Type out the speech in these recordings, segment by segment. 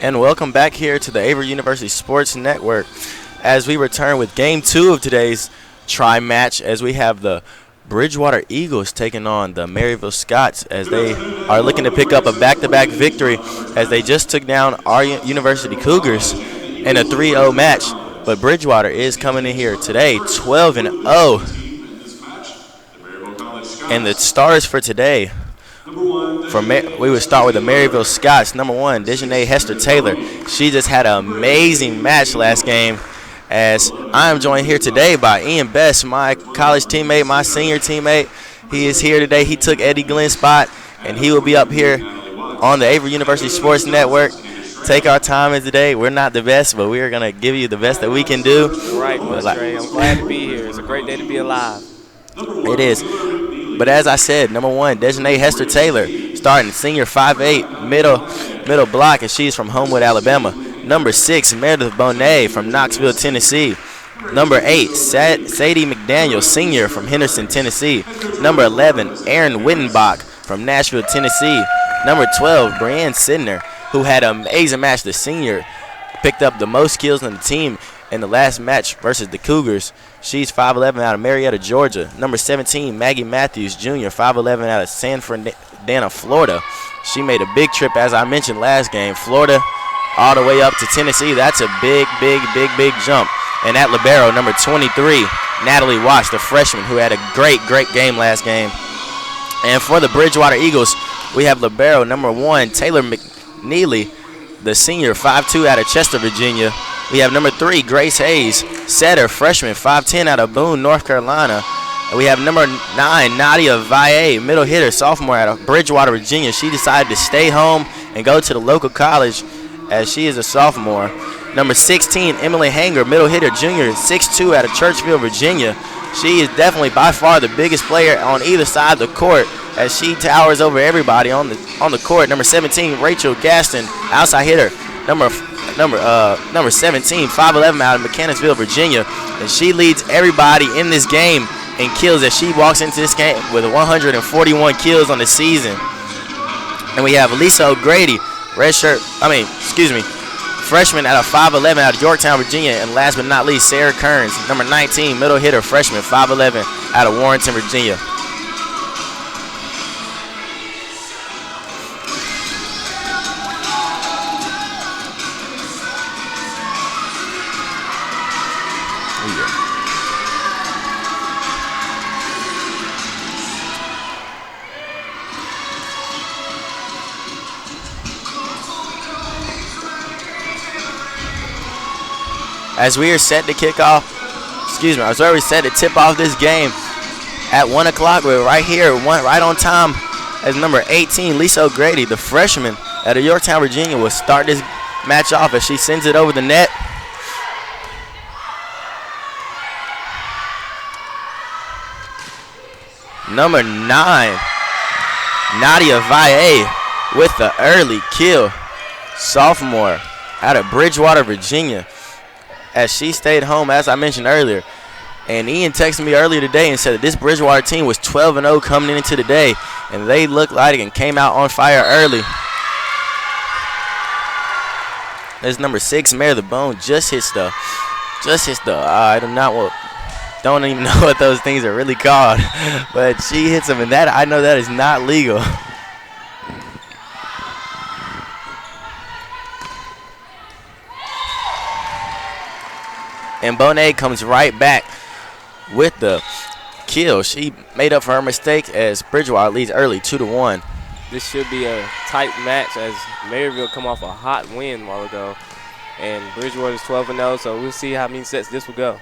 and welcome back here to the Averett University Sports Network as we return with Game 2 of today's tri-match as we have the Bridgewater Eagles taking on the Maryville Scots as they are looking to pick up a back-to-back victory as they just took down our University Cougars in a 3-0 match. But Bridgewater is coming in here today 12-0. And the stars for today, we would start with the Maryville Scots. Number 1, Dejanay Hester Taylor. She just had an amazing match last game. As I am joined here today by Ian Best, my college teammate, my senior teammate. He is here today. He took Eddie Glenn's spot, and he will be up here on the Averett University Sports Network. Take our time in today. We're not the best, but we are going to give you the best that we can do. Right, Trey. I'm glad to be here. It's a great day to be alive. It is. But as I said, number 1, Dejanay Hester Taylor, starting senior 5'8", middle block, and she's from Homewood, Alabama. Number 6, Meredith Bonet from Knoxville, Tennessee. Number 8, Sadie McDaniel, senior from Henderson, Tennessee. Number 11, Erin Wittenbach from Nashville, Tennessee. Number 12, Brianne Sidner, who had an amazing match. The senior picked up the most kills on the team in the last match versus the Cougars. She's 5'11" out of Marietta, Georgia. Number 17, Maggie Matthews, Jr., 5'11" out of San Fernando, Florida. She made a big trip, as I mentioned last game. Florida all the way up to Tennessee. That's a big jump. And at libero, number 23, Natalie Watts, the freshman, who had a great game last game. And for the Bridgewater Eagles, we have libero, number 1, Taylor McNeely, the senior, 5'2", out of Chester, Virginia. We have number 3, Grace Hayes, setter, freshman, 5'10", out of Boone, North Carolina. And we have number 9, Nadia Valle, middle hitter, sophomore, out of Bridgewater, Virginia. She decided to stay home and go to the local college as she is a sophomore. Number 16, Emily Hanger, middle hitter, junior, 6'2", out of Churchville, Virginia. She is definitely by far the biggest player on either side of the court as she towers over everybody on the court. Number 17, Rachel Gaston, outside hitter. Number 17, 5'11", out of Mechanicsville, Virginia. And she leads everybody in this game in kills as she walks into this game with 141 kills on the season. And we have Lisa O'Grady, freshman out of 5'11", out of Yorktown, Virginia. And last but not least, Sarah Kearns, number 19, middle hitter, freshman, 5'11", out of Warrenton, Virginia. As we are set to kick off, as we're set to tip off this game at 1 o'clock. We're right here, right on time, as number 18, Lisa O'Grady, the freshman out of Yorktown, Virginia, will start this match off as she sends it over the net. Number 9, Nadia Valle with the early kill, sophomore out of Bridgewater, Virginia, as she stayed home, as I mentioned earlier. And Ian texted me earlier today and said that this Bridgewater team was 12-0 coming into the day, and they looked like it and came out on fire early. There's number 6, Mary the Bone, just hits the, I don't even know what those things are really called, but she hits them, and that, I know that is not legal. And Bonet comes right back with the kill. She made up for her mistake as Bridgewater leads early 2-1. This should be a tight match as Maryville come off a hot win a while ago. And Bridgewater is 12-0, so we'll see how many sets this will go.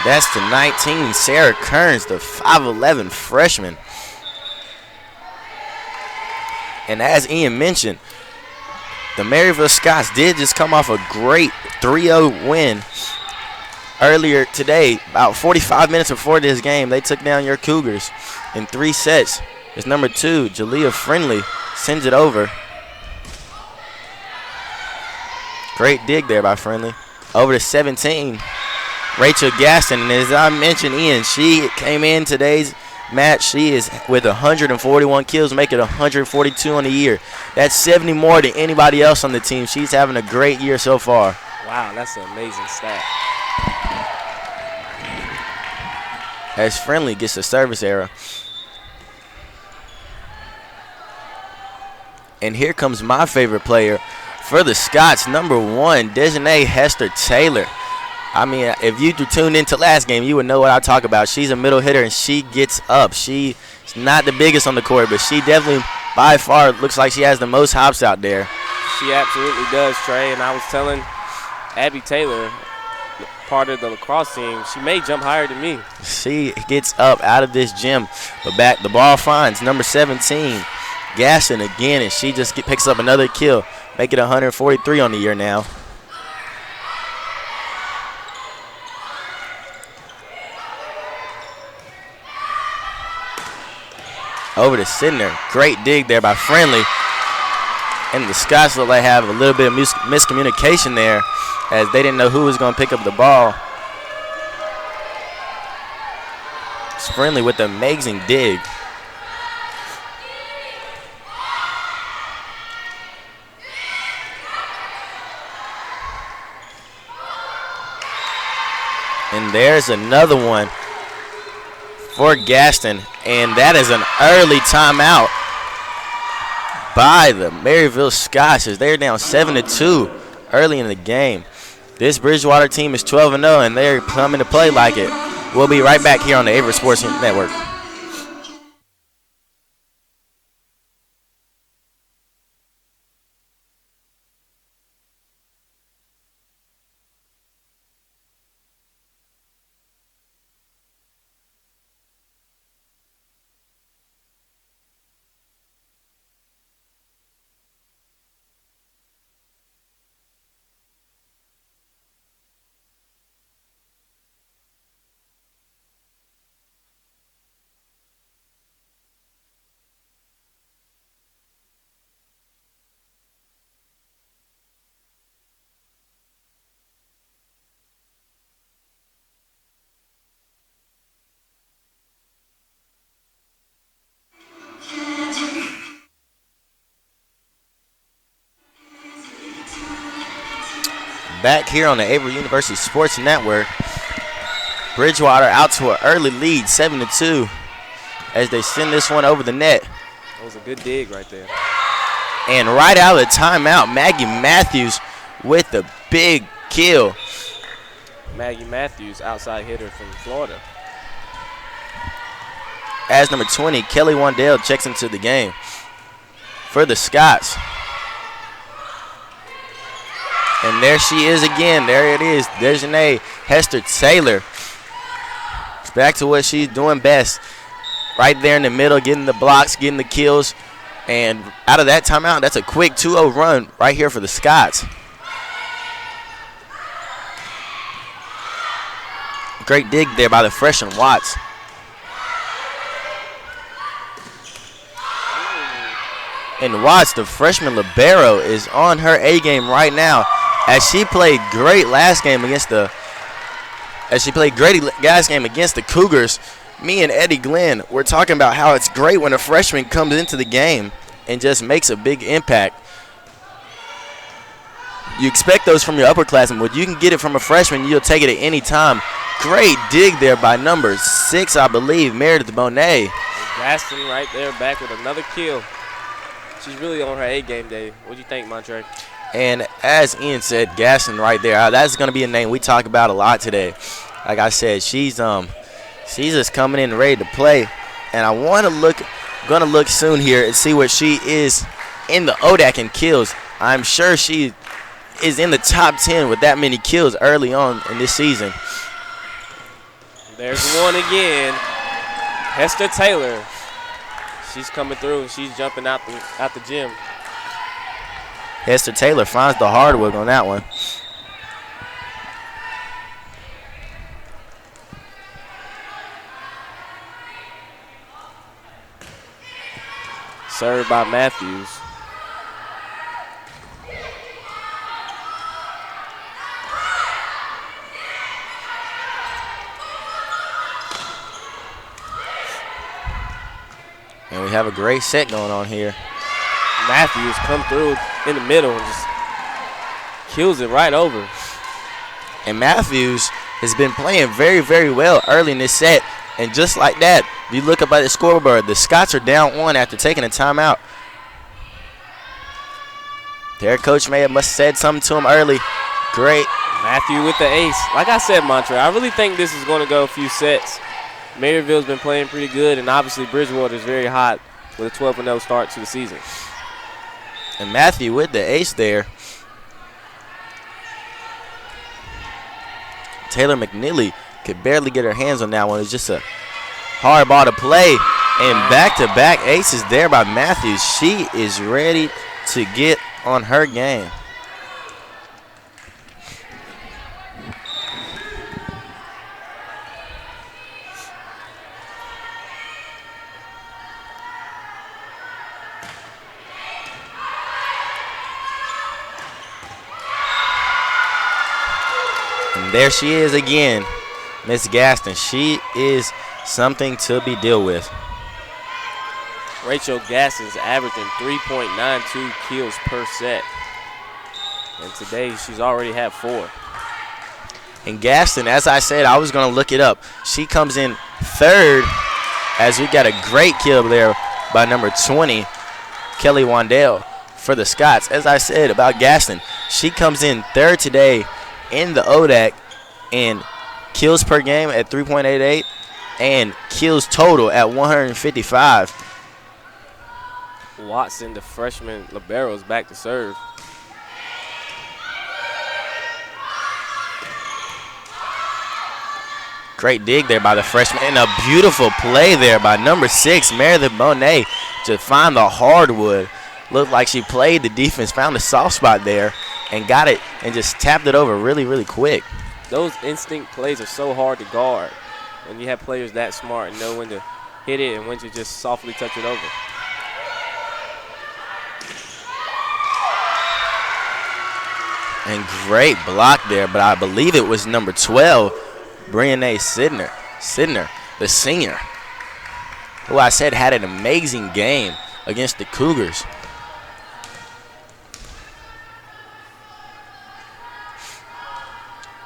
That's the 19, Sarah Kearns, the 5'11" freshman. And as Ian mentioned, the Maryville Scots did just come off a great 3-0 win earlier today. About 45 minutes before this game, they took down your Cougars in 3 sets. It's number 2, Jalea Friendly, sends it over. Great dig there by Friendly. Over to 17, Rachel Gaston. And as I mentioned, Ian, she came in today's match. She is with 141 kills, making 142 on the year. That's 70 more than anybody else on the team. She's having a great year so far. Wow, that's an amazing stat. As Friendly gets the service error. And here comes my favorite player for the Scots, number 1, Dejanay Hester Taylor. I mean, if you tuned into last game, you would know what I talk about. She's a middle hitter, and she gets up. She's not the biggest on the court, but she definitely, by far, looks like she has the most hops out there. She absolutely does, Trey. And I was telling Abby Taylor, part of the lacrosse team, she may jump higher than me. She gets up out of this gym, but back the ball finds number 17, Gaston again, and she just picks up another kill, make it 143 on the year now. Over to Sidner. Great dig there by Friendly. And the Scots look like they have a little bit of miscommunication there as they didn't know who was going to pick up the ball. It's Friendly with an amazing dig. And there's another one for Gaston, and that is an early timeout by the Maryville Scots as they're down 7-2 early in the game. This Bridgewater team is 12-0, and they're coming to play like it. We'll be right back here on the Averett Sports Network. Back here on the Averett University Sports Network, Bridgewater out to an early lead, 7-2, as they send this one over the net. That was a good dig right there. And right out of the timeout, Maggie Matthews with the big kill. Maggie Matthews, outside hitter from Florida. As number 20, Kelly Wandale checks into the game for the Scots. And there she is again. There it is. Dejanay Hester Taylor. Back to what she's doing best. Right there in the middle, getting the blocks, getting the kills. And out of that timeout, that's a quick 2-0 run right here for the Scots. Great dig there by the freshman Watts. And Watts, the freshman libero, is on her A game right now. As she played great last game against the Cougars, me and Eddie Glenn were talking about how it's great when a freshman comes into the game and just makes a big impact. You expect those from your upperclassmen, but you can get it from a freshman, you'll take it at any time. Great dig there by number 6, I believe, Meredith Bonet. Gaston right there back with another kill. She's really on her A game day. What do you think, Montre? And as Ian said, Gaston right there, that's going to be a name we talk about a lot today. Like I said, she's just coming in ready to play. And I want to gonna look soon here and see what she is in the ODAC in kills. I'm sure she is in the top 10 with that many kills early on in this season. There's one again. Hester Taylor. She's coming through. She's jumping out the gym. Hester Taylor finds the hardwood on that one. Served by Matthews. And we have a great set going on here. Matthews come through in the middle and just kills it right over. And Matthews has been playing very, very well early in this set. And just like that, if you look up at the scoreboard, the Scots are down 1 after taking a timeout. Their coach must have said something to him early. Great. Matthew with the ace. Like I said, Montre, I really think this is going to go a few sets. Maryville's been playing pretty good, and obviously Bridgewater is very hot with a 12-0 start to the season. And Matthew with the ace there. Taylor McNeely could barely get her hands on that one. It's just a hard ball to play. And back-to-back aces there by Matthews. She is ready to get on her game. And there she is again, Miss Gaston. She is something to be dealt with. Rachel Gaston's averaging 3.92 kills per set. And today she's already had 4. And Gaston, as I said, I was going to look it up. She comes in 3rd as we got a great kill there by number 20, Kelly Wandale for the Scots. As I said about Gaston, she comes in 3rd today in the ODAC in kills per game at 3.88 and kills total at 155. Watson, the freshman libero, is back to serve. Great dig there by the freshman, and a beautiful play there by number 6, Meredith Bonet, to find the hardwood. Looked like she played the defense, found a soft spot there, and got it, and just tapped it over really, really quick. Those instinct plays are so hard to guard when you have players that smart and know when to hit it and when to just softly touch it over. And great block there, but I believe it was number 12, Brianne Sidner, the senior, who I said had an amazing game against the Cougars.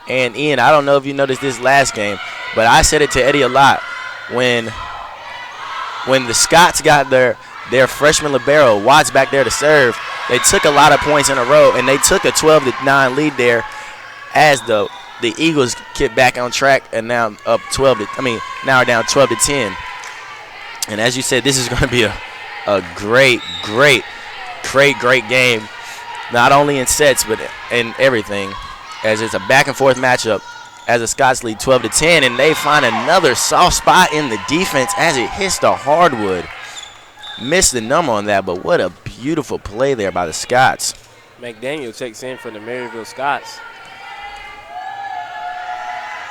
And Ian, I don't know if you noticed this last game, but I said it to Eddie a lot. When the Scots got their freshman libero, Watts, back there to serve, they took a lot of points in a row, and they took a 12-9 lead there as the Eagles get back on track and now up now are down 12-10. And as you said, this is going to be a great game, not only in sets but in everything, as it's a back-and-forth matchup as the Scots lead 12-10, and they find another soft spot in the defense as it hits the hardwood. Missed the number on that, but what a beautiful play there by the Scots. McDaniel checks in for the Maryville Scots.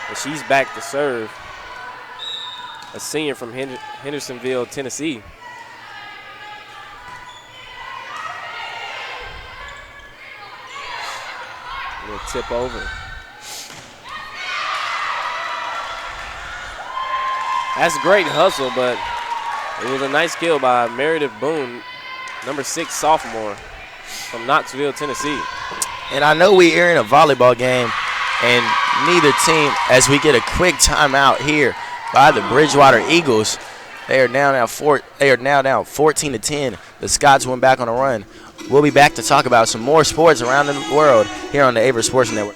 And she's back to serve, a senior from Hendersonville, Tennessee. A little tip over. That's a great hustle, but it was a nice kill by Meredith Boone, number 6 sophomore from Knoxville, Tennessee. And I know we're in a volleyball game, and neither team, as we get a quick timeout here by the Bridgewater Eagles, they are now down 14-10. The Scots went back on a run. We'll be back to talk about some more sports around the world here on the Averett Sports Network.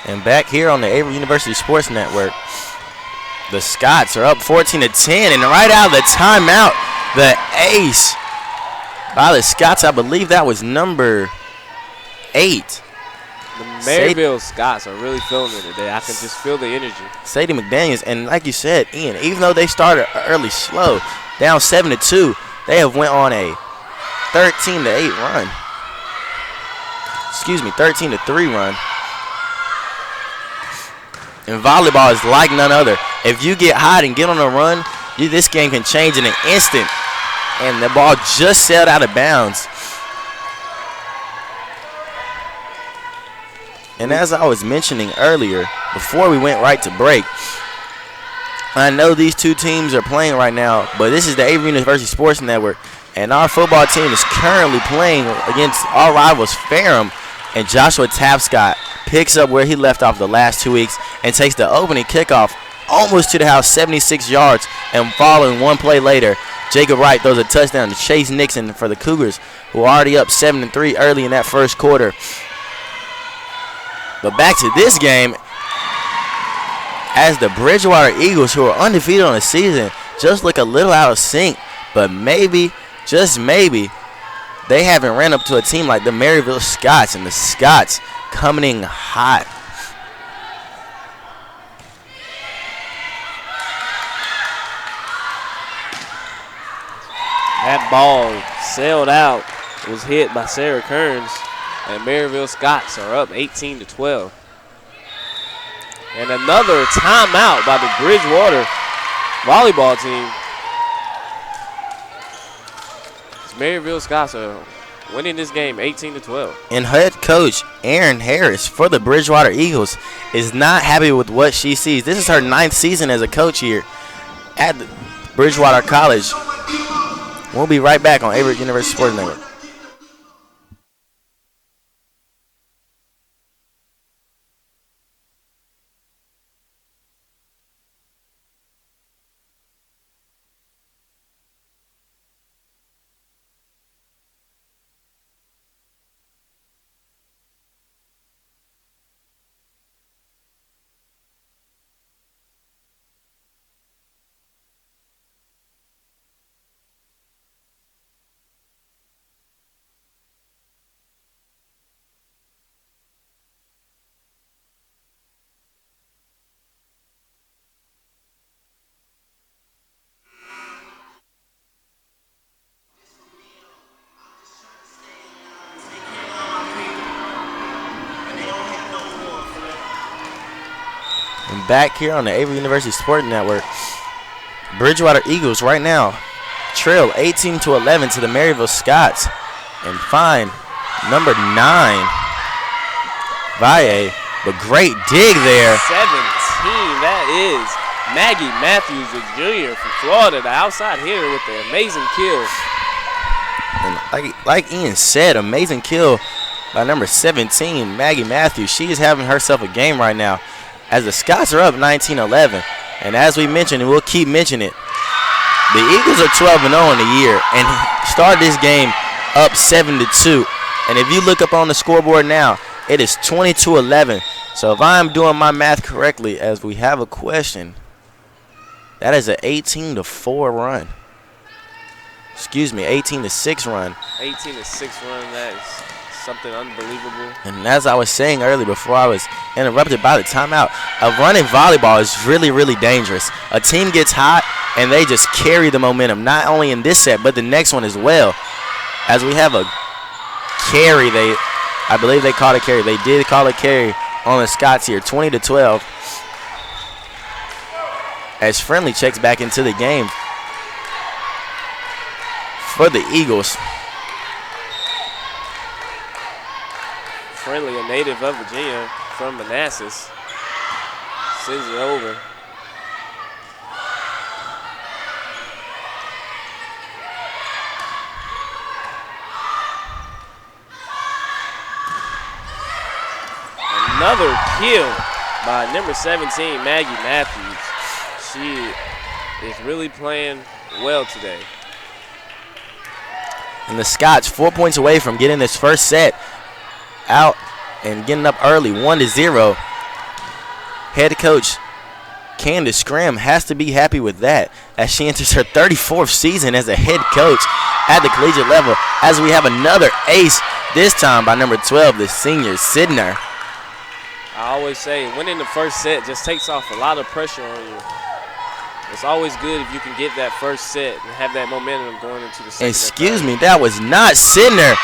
And back here on the Averett University Sports Network, the Scots are up 14-10, and right out of the timeout, the ace by the Scots. I believe that was number 8. The Maryville Scots are really feeling it today. I can just feel the energy. Sadie McDaniels, and like you said, Ian, even though they started early slow, down 7-2, they have went on a 13-8 run. Excuse me, 13-3 run. And volleyball is like none other. If you get hot and get on a run, this game can change in an instant. And the ball just sailed out of bounds. And as I was mentioning earlier, before we went right to break, I know these two teams are playing right now, but this is the Averett University Sports Network, and our football team is currently playing against our rivals, Ferrum, and Joshua Tapscott picks up where he left off the last 2 weeks and takes the opening kickoff almost to the house, 76 yards, and following one play later, Jacob Wright throws a touchdown to Chase Nixon for the Cougars, who are already up 7-3 early in that first quarter. But back to this game, as the Bridgewater Eagles, who are undefeated on the season, just look a little out of sync. But maybe, just maybe, they haven't ran up to a team like the Maryville Scots, and the Scots coming in hot. That ball sailed out, was hit by Sarah Kearns, and Maryville Scots are up 18-12. And another timeout by the Bridgewater volleyball team. Maryville Scots are winning this game 18-12. And head coach Erin Harris for the Bridgewater Eagles is not happy with what she sees. This is her 9th season as a coach here at Bridgewater College. We'll be right back on Averett University Sports Network. Back here on the Averett University Sports Network, Bridgewater Eagles right now trail 18-11 to the Maryville Scots, and find number 9, Valle, but great dig there. 17, that is Maggie Matthews, a junior from Florida, the outside hitter with the amazing kill. And like Ian said, amazing kill by number 17, Maggie Matthews. She is having herself a game right now, as the Scots are up 19-11. And as we mentioned, and we'll keep mentioning it, the Eagles are 12-0 in the year and start this game up 7-2. And if you look up on the scoreboard now, it is 22-11. So if I'm doing my math correctly, as we have a question, that is an 18-4 run. Excuse me, 18-6 run. 18-6 run, that is something unbelievable. And as I was saying earlier before I was interrupted by the timeout, a run in volleyball is really, really dangerous. A team gets hot and they just carry the momentum, not only in this set but the next one as well. As we have a carry, I believe they called a carry. They did call a carry on the Scots here, 20-12. As Friendly checks back into the game for the Eagles. Friendly, a native of Virginia from Manassas, sends it over. Another kill by number 17, Maggie Matthews. She is really playing well today. And the Scots 4 points away from getting this first set out and getting up early, 1-0. Head coach Candace Graham has to be happy with that as she enters her 34th season as a head coach at the collegiate level, as we have another ace, this time by number 12, the senior Sidner. I always say winning the first set just takes off a lot of pressure on you. It's always good if you can get that first set and have that momentum going into the second. Excuse me, that was not Sidner.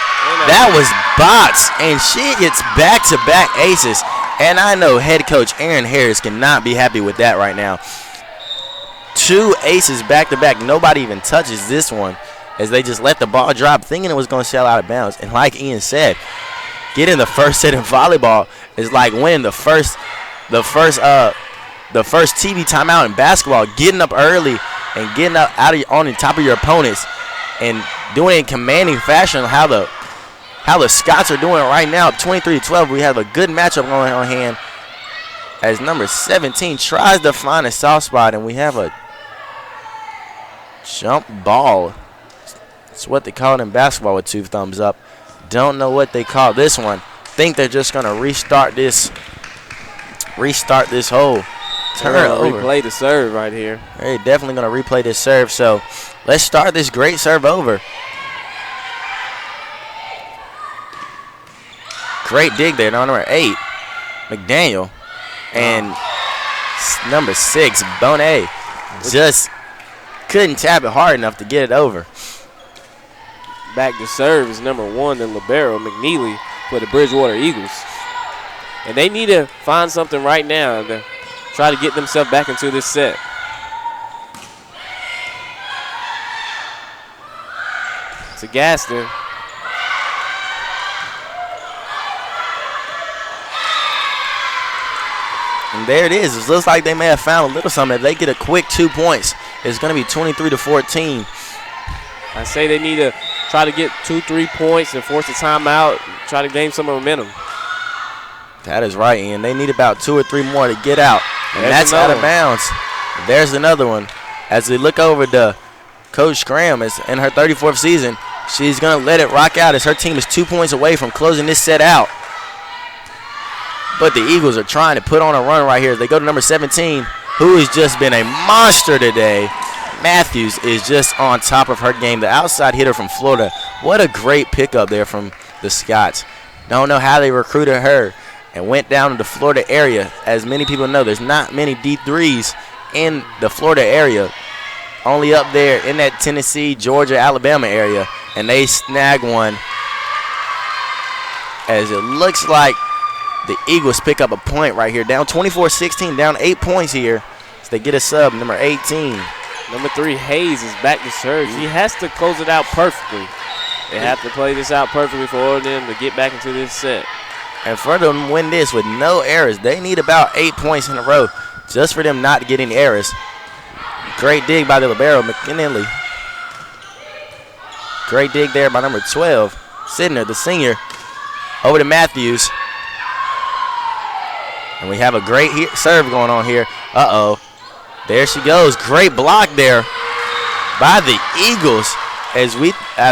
That was Bots, and she gets back-to-back aces. And I know head coach Aaron Harris cannot be happy with that right now. 2 aces back-to-back. Nobody even touches this one as they just let the ball drop, thinking it was going to sail out of bounds. And like Ian said, getting the first set in volleyball is like winning the first TV timeout in basketball, getting up early and getting up on the top of your opponents and doing it in commanding fashion. How the Scots are doing it right now, 23-12. We have a good matchup going on hand as number 17 tries to find a soft spot, and we have a jump ball. It's what they call it in basketball with 2 thumbs up. Don't know what they call this one. Think they're just going to restart this whole turn over. Replay the serve right here. They're definitely going to replay this serve. So let's start this great serve over. Great dig there. Number 8, McDaniel. And number 6, Bonet, just couldn't tap it hard enough to get it over. Back to serve is number 1, the libero, McNeely, for the Bridgewater Eagles. And they need to find something right now to try to get themselves back into this set. To Gaston. And there it is. It looks like they may have found a little something. If they get a quick 2 points, it's going to be 23-14. I say they need to try to get 2-3 points and force a timeout, try to gain some momentum. That is right, Ian. They need about 2 or 3 more to get out. And that's out of bounds. There's another one. As we look over to Coach Graham, is in her 34th season, she's going to let it rock out as her team is 2 points away from closing this set out. But the Eagles are trying to put on a run right here. They go to number 17, who has just been a monster today. Matthews is just on top of her game. The outside hitter from Florida. What a great pickup there from the Scots. Don't know how they recruited her and went down to the Florida area. As many people know, there's not many D3s in the Florida area. Only up there in that Tennessee, Georgia, Alabama area. And they snag one as it looks like the Eagles pick up a point right here. Down 24-16, down 8 points here. So they get a sub, number 18. Number 3, Hayes, is back to serve. She has to close it out perfectly. They have to play this out perfectly for them to get back into this set. And for them to win this with no errors, they need about 8 points in a row just for them not to get any errors. Great dig by the libero, McKinley. Great dig there by number 12, Sidner, the senior. Over to Matthews. And we have a great serve going on here. Uh-oh. There she goes. Great block there by the Eagles. As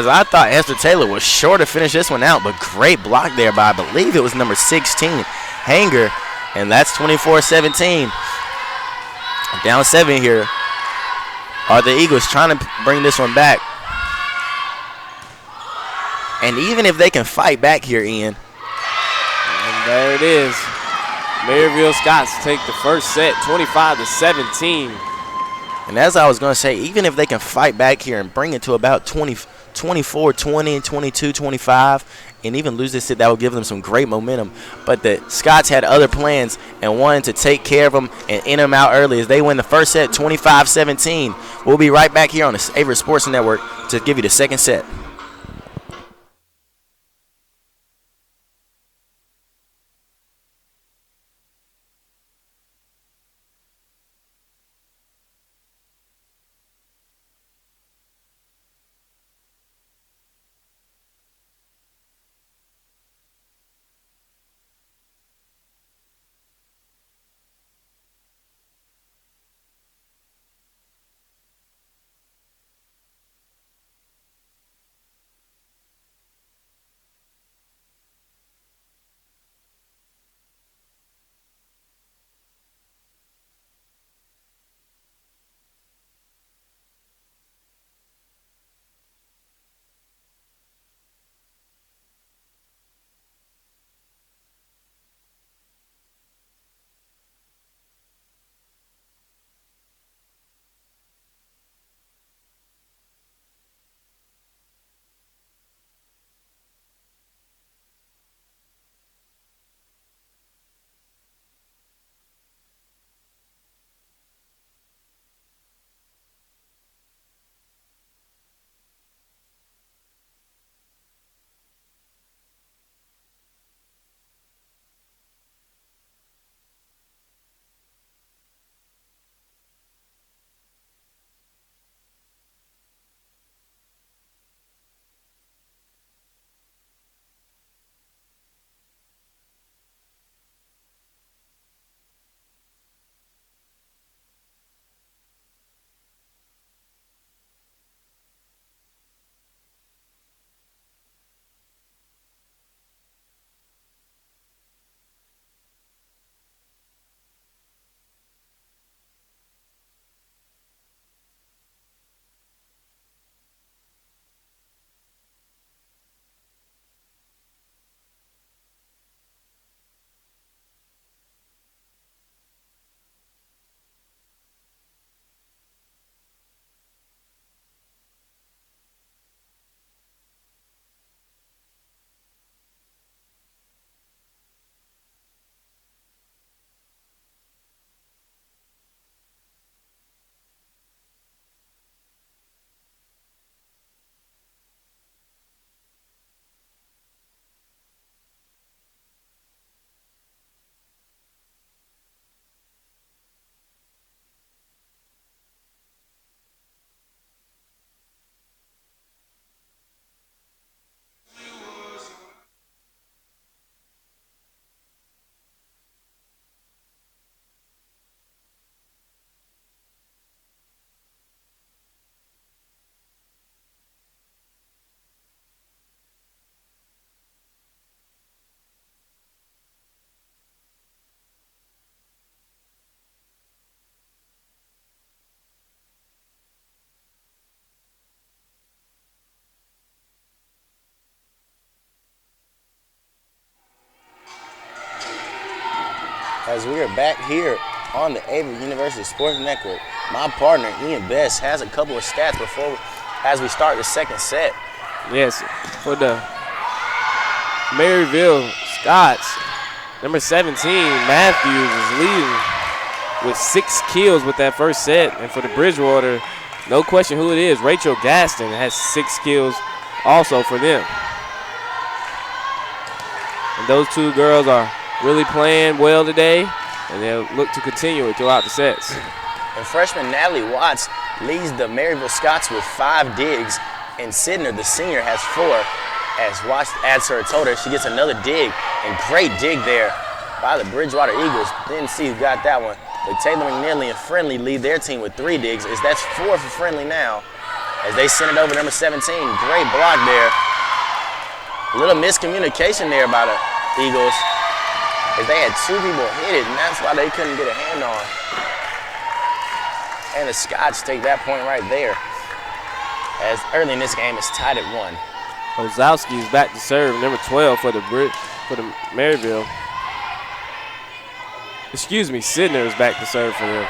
I thought Esther Taylor was sure to finish this one out, but great block there by, I believe it was number 16, Hanger. And that's 24-17. Down 7 here. Are the Eagles trying to bring this one back? And even if they can fight back here, Ian. And there it is. Maryville Scots take the first set, 25-17. And as I was going to say, even if they can fight back here and bring it to about 24-20, 22-25, and even lose this set, that will give them some great momentum. But the Scots had other plans and wanted to take care of them and end them out early as they win the first set, 25-17. We'll be right back here on the Averett Sports Network to give you the second set. as we are back here on the Averett University Sports Network. My partner, Ian Best, has a couple of stats as we start the second set. Yes, for the Maryville Scots, number 17, Matthews, is leading with 6 kills with that first set. And for the Bridgewater, no question who it is, Rachel Gaston has 6 kills also for them. And those two girls are really playing well today, and they'll look to continue it throughout the sets. And freshman Natalie Watts leads the Maryville Scots with 5 digs, and Sidner, the senior, has 4. As Watts adds her a total, she gets another dig, and great dig there by the Bridgewater Eagles. Didn't see who got that one. But Taylor McNeely and Friendly lead their team with 3 digs. That's 4 for Friendly now as they send it over to number 17. Great block there. A little miscommunication there by the Eagles as they had 2 people hit it, and that's why they couldn't get a hand on. And the Scots take that point right there as early in this game it's tied at 1. Ozowski is back to serve, number 12 for the Maryville. Excuse me, Sidner is back to serve for them.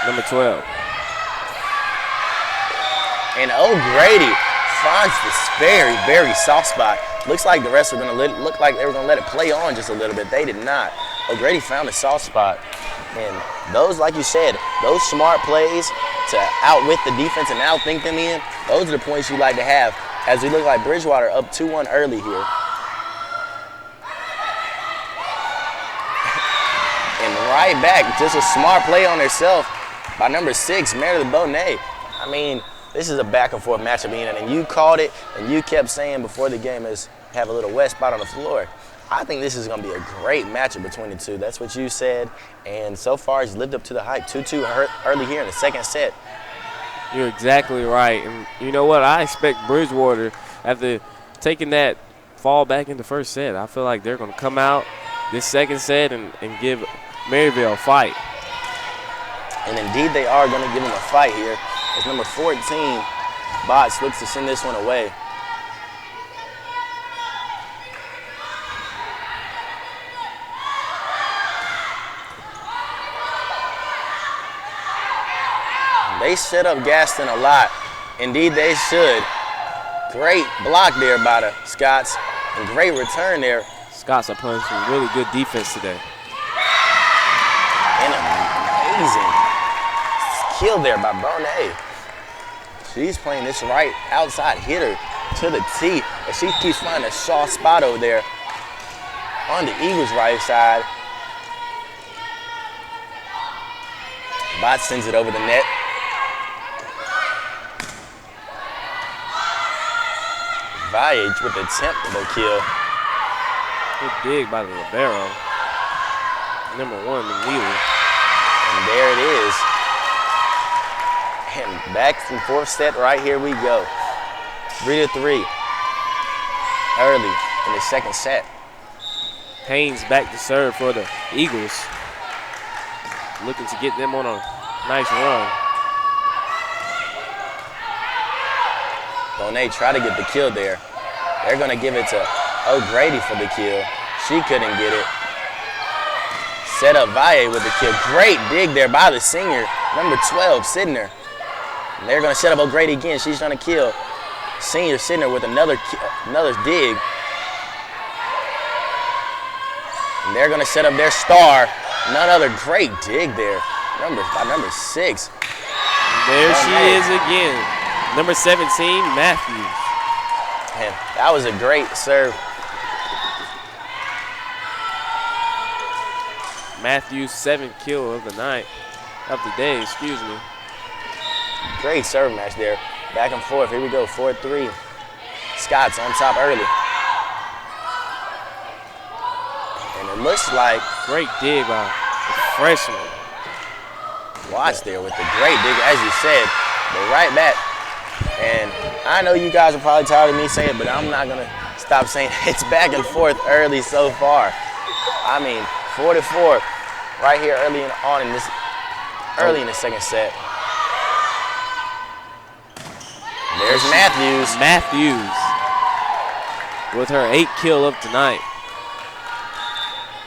Number 12. And O'Grady finds this very, very soft spot. Looks like the rest were going to look like they were going to let it play on just a little bit. They did not. O'Grady found a soft spot. And those, like you said, those smart plays to outwit the defense and outthink them in, those are the points you like to have as we look like Bridgewater up 2-1 early here. And right back, just a smart play on herself by number 6, Meredith Bonet. I mean, this is a back and forth matchup, Ian, and you called it, and you kept saying before the game is have a little wet spot on the floor. I think this is going to be a great matchup between the two. That's what you said, and so far it's lived up to the hype. 2-2 early here in the second set. You're exactly right, and you know what? I expect Bridgewater, after taking that fall back in the first set, I feel like they're going to come out this second set and give Maryville a fight. And indeed they are going to give them a fight here as number 14, Botts, looks to send this one away. They set up Gaston a lot. Indeed, they should. Great block there by the Scots, and great return there. Scots are playing some really good defense today. And amazing kill there by Bonet. She's playing this right outside hitter to the tee, and she keeps finding a soft spot over there on the Eagles' right side. Bot sends it over the net. Valle with the attemptable kill. Good dig by the libero. Number 1, McNeely. And there it is. And back from fourth set, right here we go. 3-3. Early in the second set. Haynes back to serve for the Eagles. Looking to get them on a nice run. Bonet tried to get the kill there. They're going to give it to O'Grady for the kill. She couldn't get it. Set up Valle with the kill. Great dig there by the senior, number 12, Sidner. And they're going to set up O'Grady again. She's trying to kill senior Sidner with another dig. And they're going to set up their star. None other great dig there. By number 6. There she is again. Number 17, Matthews. Man, that was a great serve. Matthews' 7th kill of the night, of the day, excuse me. Great serve match there. Back and forth. Here we go, 4-3. Scots on top early. And it looks like great dig by the freshman. Watts there with the great dig, as you said. But right back. And I know you guys are probably tired of me saying it, but I'm not going to stop saying it. It's back and forth early so far. I mean, 4-4 right here early in the second set. There's Matthews. Matthews with her 8th kill of tonight.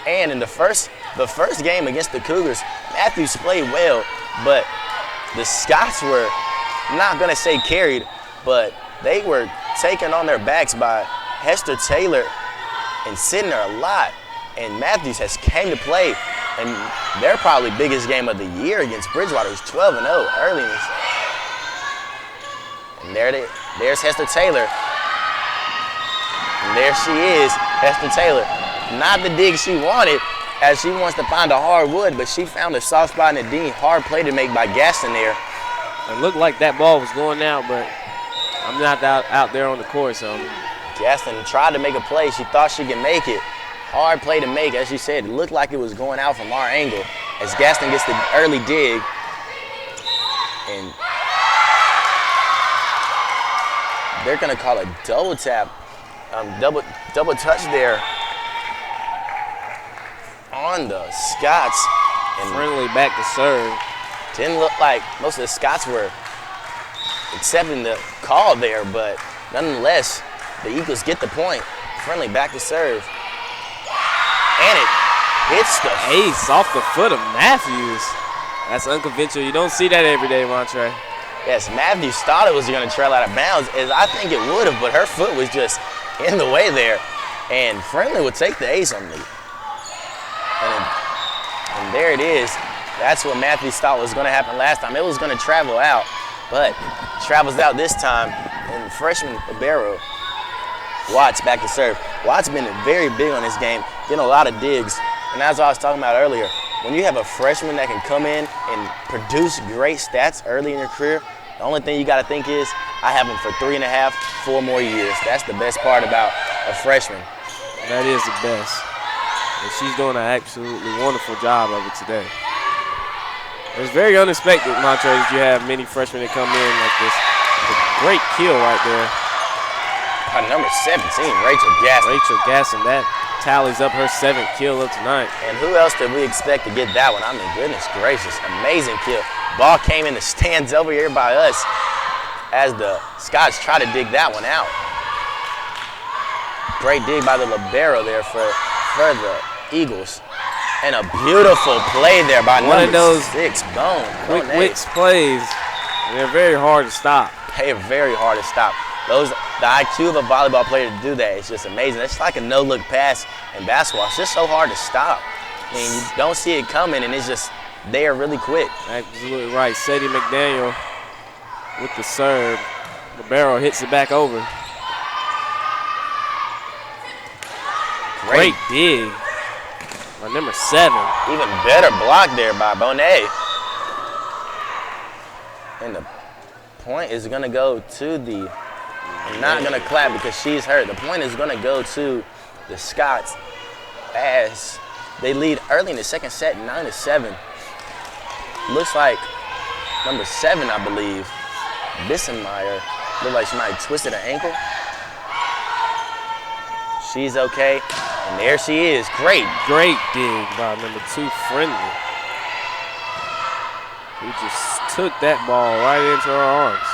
And in the first game against the Cougars, Matthews played well, but the Scots were, I'm not going to say carried, but they were taken on their backs by Hester Taylor and sitting there a lot. And Matthews has came to play, and their probably biggest game of the year against Bridgewater was 12-0 early in this. And there's Hester Taylor. And there she is, Hester Taylor. Not the dig she wanted, as she wants to find a hard wood, but she found a soft spot in the D. Hard play to make by Gaston there. It looked like that ball was going out, but I'm not out there on the court, so. Gaston tried to make a play. She thought she could make it. Hard play to make, as you said. It looked like it was going out from our angle as Gaston gets the early dig. And they're going to call a double tap, double touch there on the Scots. And friendly back to serve. Didn't look like most of the Scots were accepting the call there, but nonetheless, the Eagles get the point. Friendly back to serve. And it hits the ace off the foot of Matthews. That's unconventional. You don't see that every day, Montre. Yes, Matthews thought it was going to trail out of bounds, as I think it would have, but her foot was just in the way there. And Friendly would take the ace on me. And there it is. That's what Matthews thought was going to happen last time. It was going to travel out, but travels out this time. And freshman Libero, Watts back to serve. Watts been very big on this game, getting a lot of digs. And as I was talking about earlier, when you have a freshman that can come in and produce great stats early in your career, the only thing you got to think is, I have him for 3.5, 4 more years. That's the best part about a freshman. That is the best. And she's doing an absolutely wonderful job of it today. It's very unexpected, Montre, that you have many freshmen that come in like this. It's a great kill right there. Number 17, Rachel Gaston. Rachel Gaston, that tallies up her 7th kill of tonight. And who else did we expect to get that one? I mean, goodness gracious, amazing kill. Ball came in the stands over here by us as the Scots try to dig that one out. Great dig by the libero there for the Eagles. And a beautiful play there by one of those 6, Bone. Quick wicks plays. They're very hard to stop. They are very hard to stop. The IQ of a volleyball player to do that is just amazing. It's like a no-look pass in basketball. It's just so hard to stop. I mean, you don't see it coming, and it's just there really quick. Absolutely right. Sadie McDaniel with the serve. Libero hits it back over. Great dig by number 7. Even better block there by Bonet. And the point is going to go to the, I'm not going to clap because she's hurt. The point is going to go to the Scots as they lead early in the second set, 9-7. Looks like number 7, I believe, Bissenmeyer, looked like she might have twisted her ankle. She's okay. And there she is. Great dig by number 2, Friendly. He just took that ball right into her arms.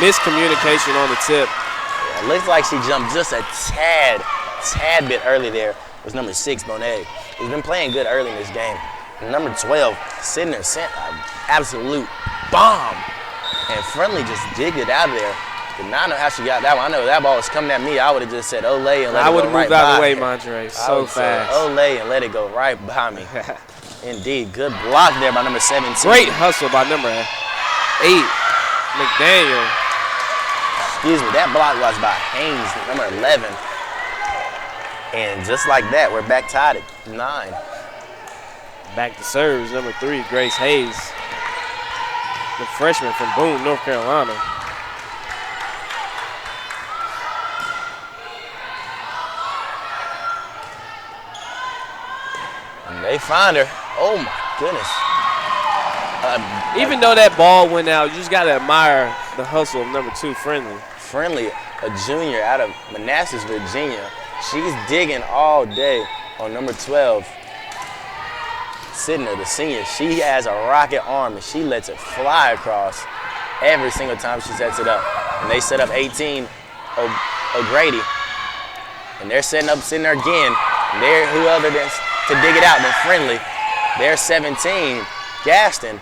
Miscommunication on the tip. Yeah, it looks like she jumped just a tad bit early there. It was number 6, Bonet. He's been playing good early in this game. And number 12, sitting there, sent an absolute bomb. And Friendly just digged it out of there. Did not know how she got that one. I know if that ball was coming at me, I would have just said Olay and let it go right by. I would have moved out of the way, Montre, so fast. Olay and let it go right by me. Indeed, good block there by number 17. Great hustle by number 8, McDaniel. Excuse me, that block was by Haynes, number 11. And just like that, we're back tied at 9. Back to serves, number 3, Grace Hayes, the freshman from Boone, North Carolina. And they find her. Oh my goodness. Even though that ball went out, you just got to admire the hustle of number 2, Friendly. Friendly, a junior out of Manassas, Virginia. She's digging all day on number 12. Sidner, the senior, she has a rocket arm and she lets it fly across every single time she sets it up. And they set up 18, O'Grady. And they're setting up Sidner again. There, who other than to dig it out than Friendly. They're 17. Gaston,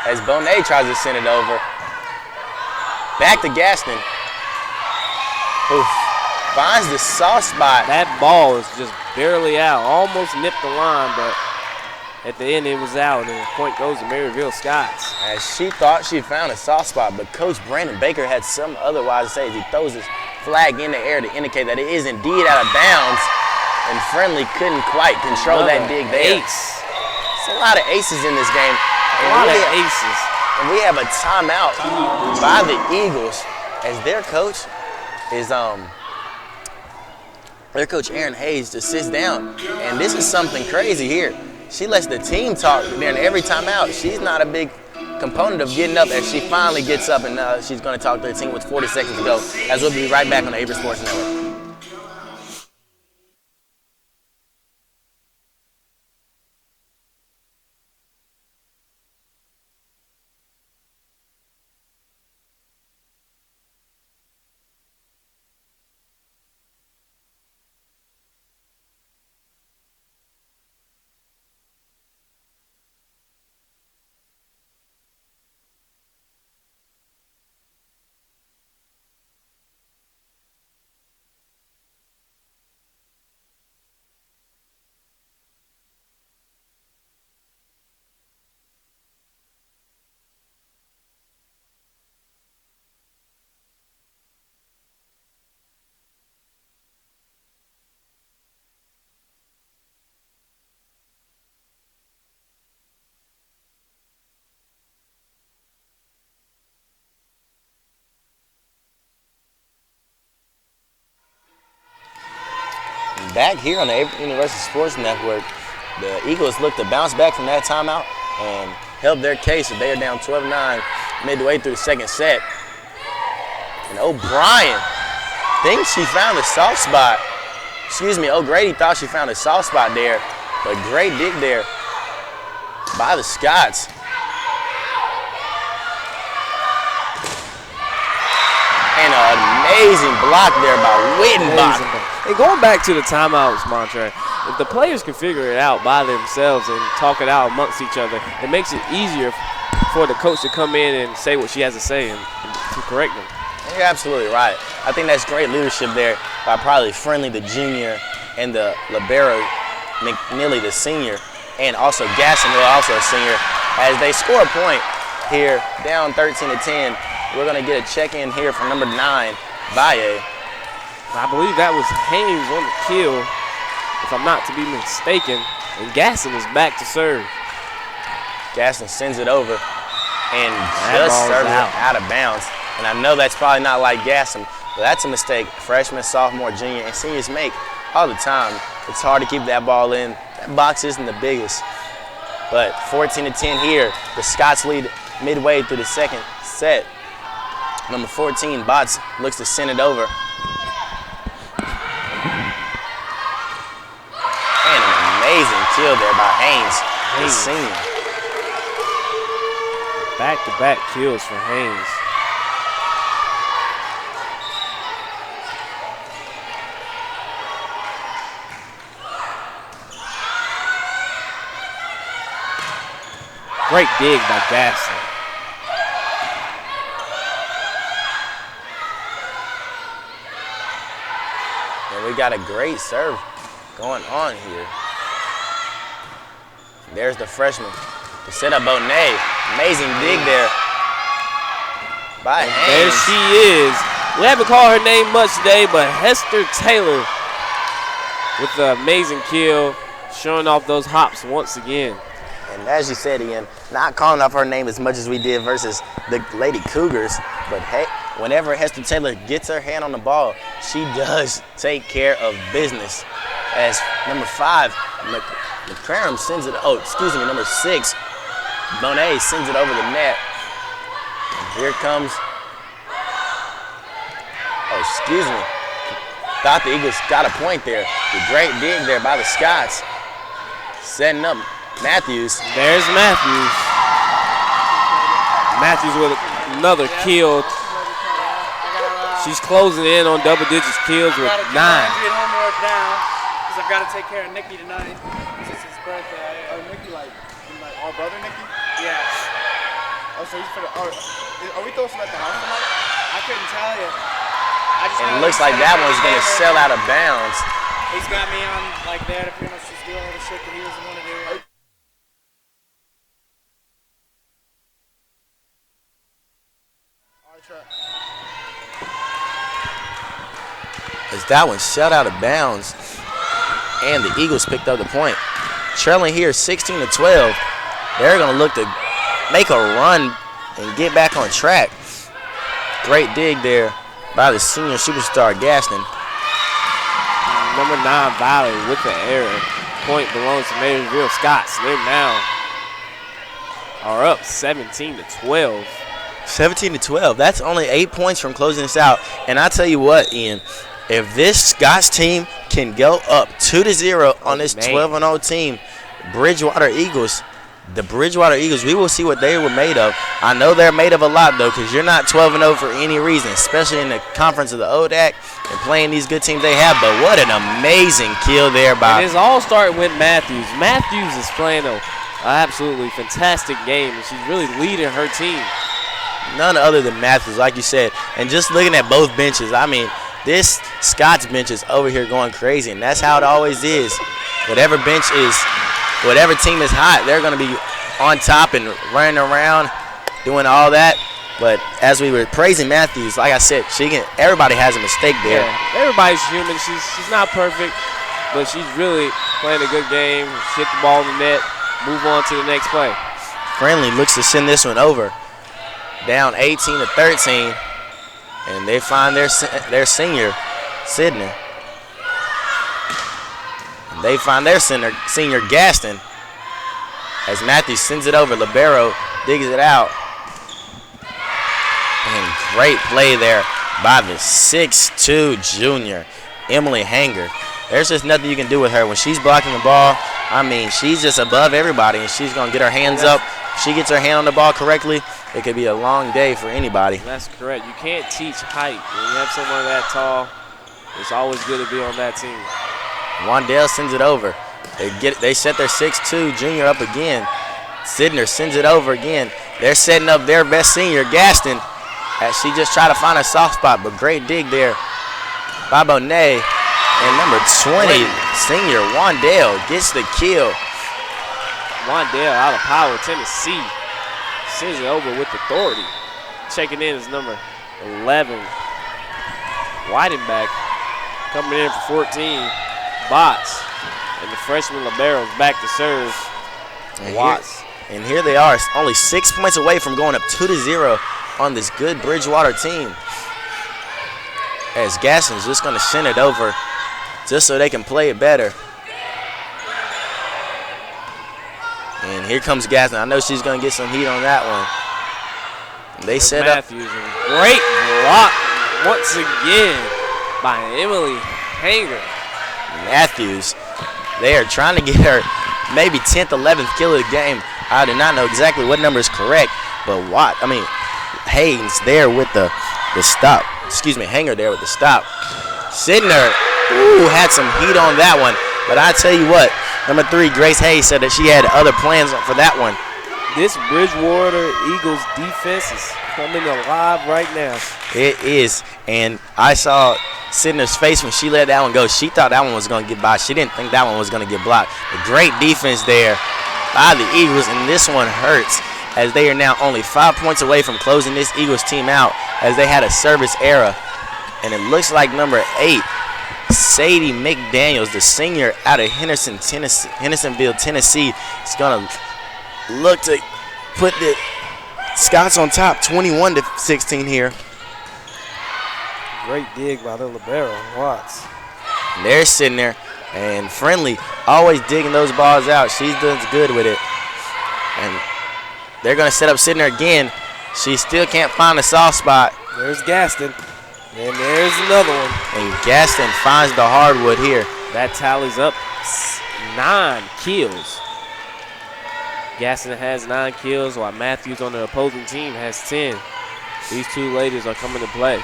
as Bonet tries to send it over. Back to Gaston, who finds the soft spot. That ball is just barely out. Almost nipped the line, but at the end it was out, and the point goes to Maryville Scots. As she thought she found a soft spot, but Coach Brandon Baker had some otherwise to say as he throws his flag in the air to indicate that it is indeed out of bounds, and Friendly couldn't quite control that dig there. Ace. It's a lot of aces in this game. A lot of aces. And we have a timeout by the Eagles as their coach is their coach Aaron Hayes just sits down. And this is something crazy here. She lets the team talk during every timeout. She's not a big component of getting up as she finally gets up and she's going to talk to the team with 40 seconds to go as we'll be right back on the Averett Sports Network. Back here on the Averett University Sports Network, the Eagles look to bounce back from that timeout and help their case. They are down 12-9 midway through the second set. And O'Brien thinks she found a soft spot. O'Grady thought she found a soft spot there, but great dig there by the Scots. And an amazing block there by Wittenbach. And going back to the timeouts, Montre, if the players can figure it out by themselves and talk it out amongst each other, it makes it easier for the coach to come in and say what she has to say and to correct them. You're absolutely right. I think that's great leadership there by probably Friendly, the junior, and the libero, McNeely, the senior, and also Gaston, also a senior. As they score a point here, down 13-10, we're going to get a check-in here from number 9, Valle. I believe that was Haynes on the kill, if I'm not to be mistaken. And Gaston is back to serve. Gaston sends it over and just serves it out of bounds. And I know that's probably not like Gaston, but that's a mistake freshman, sophomore, junior, and seniors make all the time. It's hard to keep that ball in. That box isn't the biggest. But 14-10 here. The Scots lead midway through the second set. Number 14, Bots, looks to send it over. Amazing kill there by Haynes, the senior. Back-to-back kills for Haynes. Great dig by Gaston. And we got a great serve going on here. There's the freshman to set up Bonet. Amazing dig there by Haynes. There she is. We haven't called her name much today, but Hester Taylor with the amazing kill, showing off those hops once again. And as you said, Ian, not calling off her name as much as we did versus the Lady Cougars, but hey, whenever Hester Taylor gets her hand on the ball, she does take care of business. As number 5, McCram sends it, number 6, Bonet sends it over the net. And here comes, thought the Eagles got a point there. The great dig there by the Scots. Setting up Matthews. There's Matthews. Matthews with another kill, She's closing in on double-digit kills with 9. I got to do homework now because I've got to take care of Nikki tonight. It's his birthday. Oh, Nikki, like our brother Nikki? Yeah. Oh, so he's for the. Are we throwing some at the house tonight? I couldn't tell you. And it looks like that one's going to sell out of bounds. He's got me on like there to pretty much just do all the shit that he doesn't want to do. As that one shut out of bounds, and the Eagles picked up the point. Trailing here 16-12. They're going to look to make a run and get back on track. Great dig there by the senior superstar Gaston. Number 9, Valley with the error. Point belongs to Maryville Scots. They now are up 17-12. 17-12. That's only 8 points from closing this out. And I tell you what, Ian, if this Scots team can go up 2-0 on this 12-0 team, the Bridgewater Eagles, we will see what they were made of. I know they're made of a lot, though, because you're not 12-0 for any reason, especially in the conference of the ODAC and playing these good teams they have. But what an amazing kill there by. And it's all starting with Matthews. Matthews is playing an absolutely fantastic game, and she's really leading her team. None other than Matthews, like you said. And just looking at both benches, I mean, this Scots bench is over here going crazy, and that's how it always is. Whatever team is hot, they're going to be on top and running around, doing all that. But as we were praising Matthews, like I said, everybody has a mistake there. Yeah, everybody's human. She's not perfect, but she's really playing a good game. Hit the ball in the net, move on to the next play. Friendly looks to send this one over. Down 18-13, and they find their senior, Sidney. And they find their senior, Gaston, as Matthews sends it over. Libero digs it out. And great play there by the 6'2 junior, Emily Hanger. There's just nothing you can do with her. When she's blocking the ball, I mean, she's just above everybody, and she's going to get her hands up. If she gets her hand on the ball correctly, it could be a long day for anybody. That's correct. You can't teach height. When you have someone that tall, it's always good to be on that team. Wandale sends it over. They set their 6'2 junior up again. Sidner sends it over again. They're setting up their best senior, Gaston, as she just tried to find a soft spot, but great dig there by Bonet. And number 20, senior Wandale gets the kill. Wandale out of Power, Tennessee. Sends it over with authority. Checking in is number 11, Weidenbach. Coming in for 14, Bots. And the freshman libero's back to serve. And Watts. Here they are, only 6 points away from going up 2-0 on this good Bridgewater team. As Gaston's just going to send it over just so they can play it better. And here comes Gaston. I know she's going to get some heat on that one. They set up. Matthews. Great block once again by Emily Hanger. Matthews, they are trying to get her maybe 10th, 11th kill of the game. I do not know exactly what number is correct, but Haynes there with the stop. Excuse me, Hanger there with the stop. Sidner, had some heat on that one. But I tell you what, number 3, Grace Hayes, said that she had other plans for that one. This Bridgewater Eagles defense is coming alive right now. It is, and I saw Sidner's face when she let that one go. She thought that one was going to get by. She didn't think that one was going to get blocked. A great defense there by the Eagles, and this one hurts as they are now only 5 points away from closing this Eagles team out as they had a service error. And it looks like number 8, Sadie McDaniels, the senior out of Hendersonville, Tennessee, is going to look to put the Scots on top 21-16 here. Great dig by the libero, Watts. And they're sitting there, and Friendly always digging those balls out. She does good with it. And they're going to set up Sidner again. She still can't find a soft spot. There's Gaston. And there's another one. And Gaston finds the hardwood here. That tallies up 9 kills. Gaston has 9 kills while Matthews on the opposing team has 10. These two ladies are coming to play.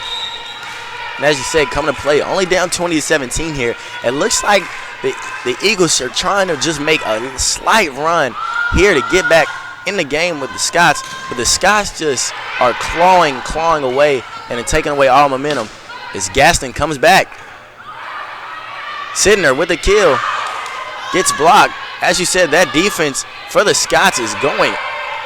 And as you said, coming to play, only down 20-17 here. It looks like the Eagles are trying to just make a slight run here to get back in the game with the Scots. But the Scots just are clawing away and then taking away all momentum. As Gaston comes back. Sidner with the kill. Gets blocked. As you said, that defense for the Scots is going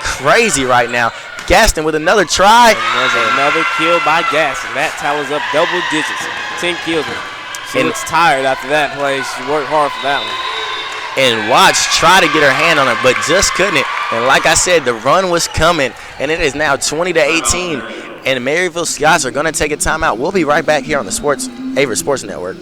crazy right now. Gaston with another try. And there's another kill by Gaston. That tallies up double digits. 10 kills. She looks tired after that play. She worked hard for that one. And Watts tried to get her hand on it, but just couldn't. And like I said, the run was coming, and it is now 20-18. And Maryville Scots are going to take a timeout. We'll be right back here on the Averett Sports Network.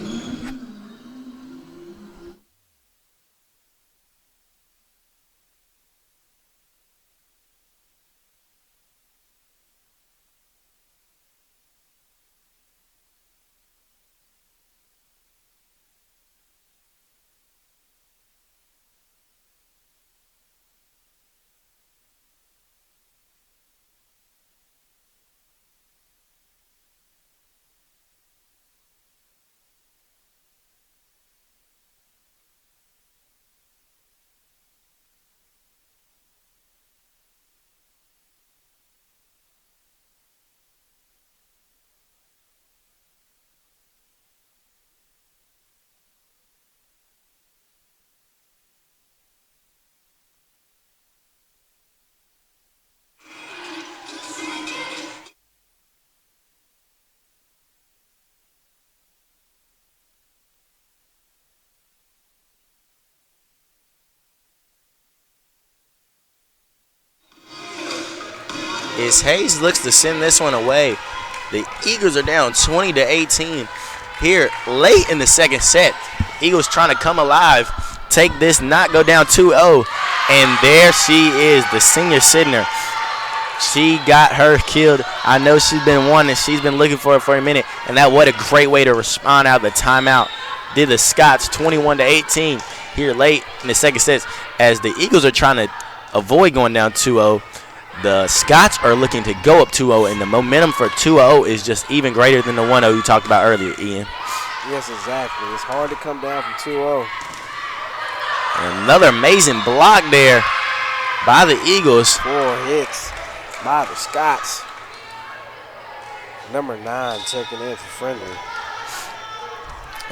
As Hayes looks to send this one away, the Eagles are down 20-18 here late in the second set. Eagles trying to come alive, take this, not go down 2-0. And there she is, the senior Sidner. She got her killed. I know she's been wanting, she's been looking for it for a minute. And that what a great way to respond out of the timeout. Did the Scots 21-18 here late in the second set as the Eagles are trying to avoid going down 2-0. The Scots are looking to go up 2-0, and the momentum for 2-0 is just even greater than the 1-0 you talked about earlier, Ian. Yes, exactly. It's hard to come down from 2-0. Another amazing block there by the Eagles. 4 hits by the Scots. Number 9 checking in for friendly.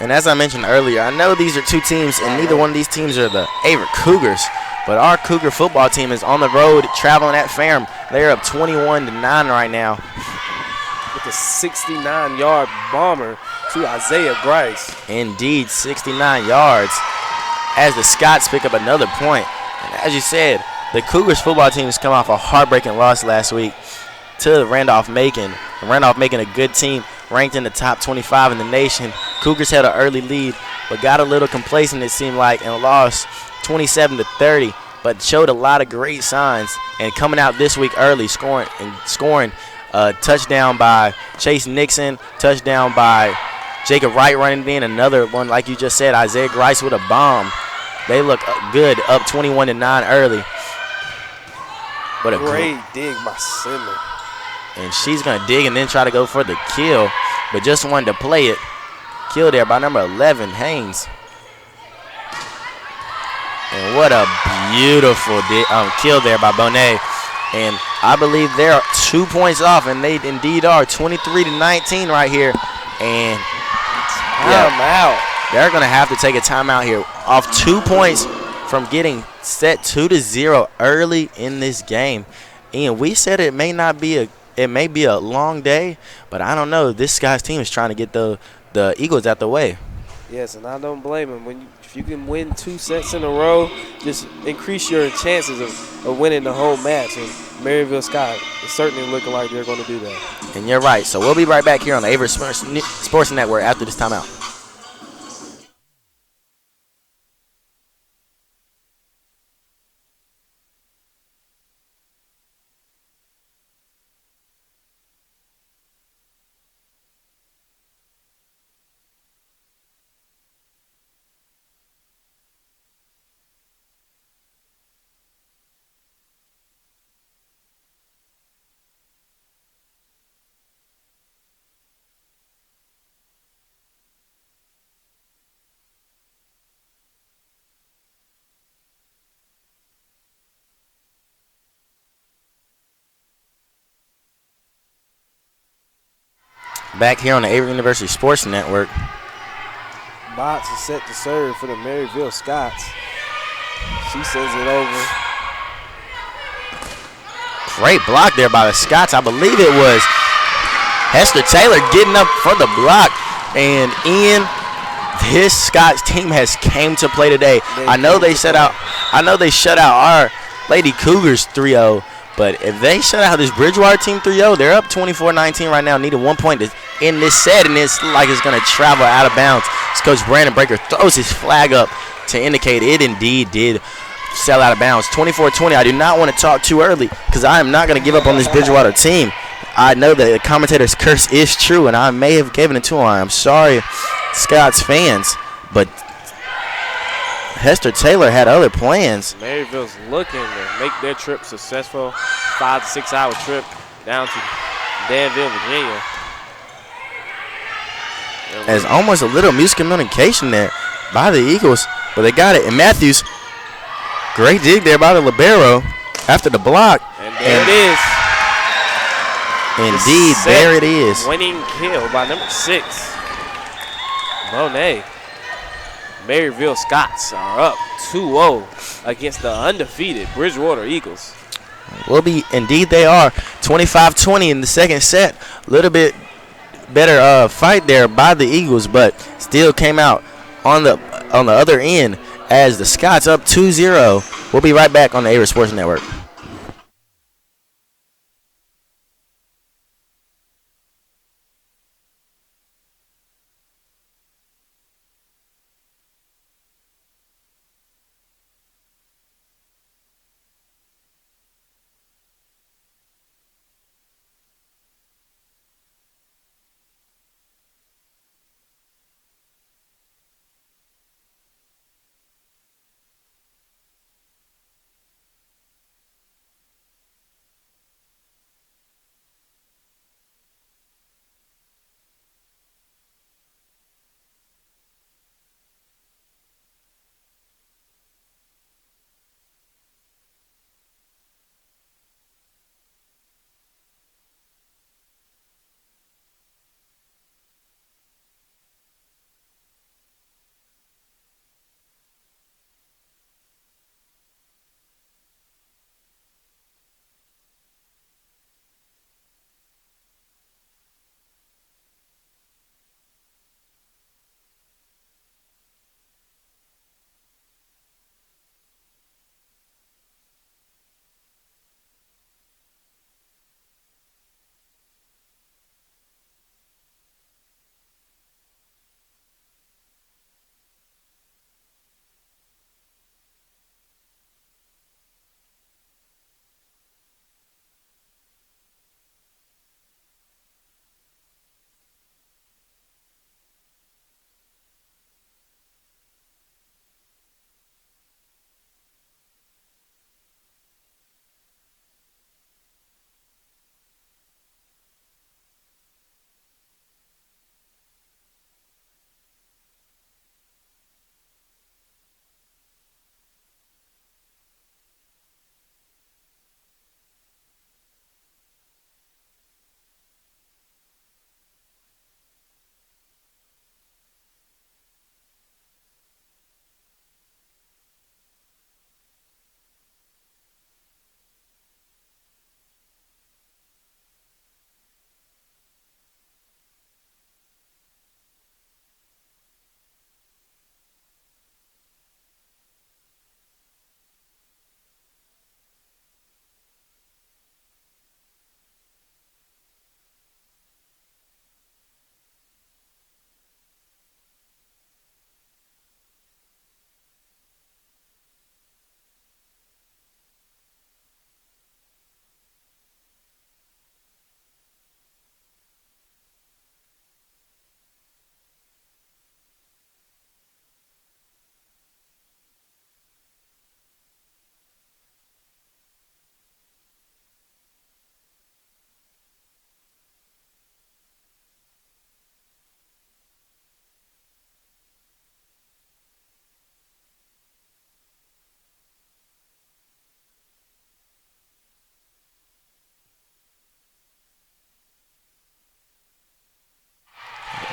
And as I mentioned earlier, I know these are two teams, and neither one of these teams are the Averett Cougars. But our Cougar football team is on the road traveling at Ferrum. They're up 21-9 right now. With a 69-yard bomber to Isaiah Grice. Indeed, 69 yards as the Scots pick up another point. And as you said, the Cougars football team has come off a heartbreaking loss last week to Randolph-Macon. Randolph-Macon, a good team, ranked in the top 25 in the nation. Cougars had an early lead, but got a little complacent, it seemed like, and lost 27-30, but showed a lot of great signs. And coming out this week early, scoring a touchdown by Chase Nixon, touchdown by Jacob Wright running in, another one like you just said, Isaiah Grice with a bomb. They look good, up 21-9 early. But a great dig by Sidner. And she's gonna dig and then try to go for the kill, but just wanted to play it. Kill there by number 11, Haynes. And what a beautiful kill there by Bonet. And I believe they're 2 points off, and they indeed are, 23-19 right here. And timeout. They're going to have to take a timeout here. Off 2 points from getting set 2-0 early in this game. Ian, we said it may be a long day, but I don't know. This guy's team is trying to get the Eagles out the way. Yes, and I don't blame him. If you can win 2 sets in a row, just increase your chances of winning the whole match. And Maryville Scott is certainly looking like they're going to do that. And you're right. So we'll be right back here on the Averett Sports Network after this timeout. Back here on the Averett University Sports Network. Bots is set to serve for the Maryville Scots. She sends it over. Great block there by the Scots. I believe it was Hester Taylor getting up for the block. And Ian, this Scots team has came to play today. I know they shut out our Lady Cougars 3-0, but if they shut out this Bridgewater team 3-0, they're up 24-19 right now. Needed 1 point to end this set, and it's like it's going to travel out of bounds. As Coach Brandon Breaker throws his flag up to indicate it indeed did sell out of bounds. 24-20. I do not want to talk too early because I am not going to give up on this Bridgewater team. I know that the commentator's curse is true, and I may have given it to him. I'm sorry, Scots fans, but Hester Taylor had other plans. Maryville's looking to make their trip successful. 5 to 6 hour trip down to Danville, Virginia. There's almost a little miscommunication there by the Eagles, but they got it. And Matthews, great dig there by the libero after the block. And there it is. Indeed, there it is. Winning kill by number 6, Monet. Maryville Scots are up 2-0 against the undefeated Bridgewater Eagles. Indeed they are. 25-20 in the second set. A little bit better fight there by the Eagles, but still came out on the other end as the Scots up 2-0. We'll be right back on the Averett Sports Network.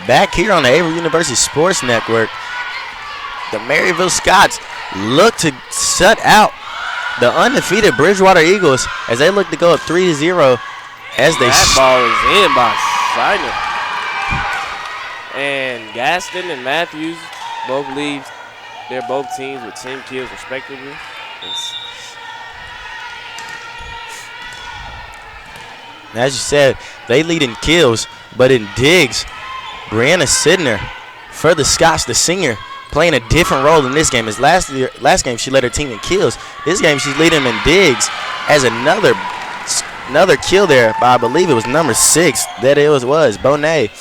back here on the Averett University Sports Network. The Maryville Scots look to shut out the undefeated Bridgewater Eagles as they look to go up 3-0 as they that ball is in by Simon. And Gaston and Matthews both lead their both teams with 10 kills respectively. As you said, they lead in kills, but in digs, Brianna Sidner for the Scots, the senior, playing a different role in this game. As last game, she led her team in kills. This game, she's leading them in digs as another kill there by, I believe it was number 6. That it was Bonet.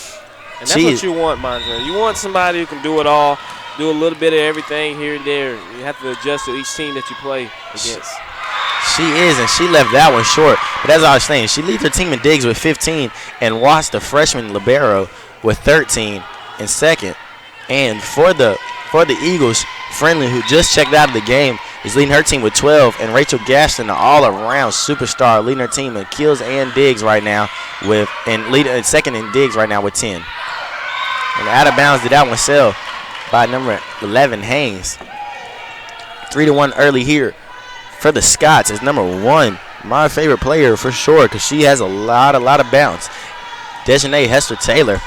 And that's what you want, Mondre. You want somebody who can do it all, do a little bit of everything here and there. You have to adjust to each team that you play against. She is, and she left that one short. But as I was saying, she leads her team in digs with 15 and Watts, the freshman libero, with 13 in second. And for the Eagles, Friendly, who just checked out of the game, is leading her team with 12. And Rachel Gaston, the all-around superstar, leading her team in kills and digs right now leading second in digs right now with 10. And out of bounds did that one sell by number 11, Haynes. 3-1 early here for the Scots is number 1, my favorite player for sure, because she has a lot of bounce. Dejanay Hester Taylor.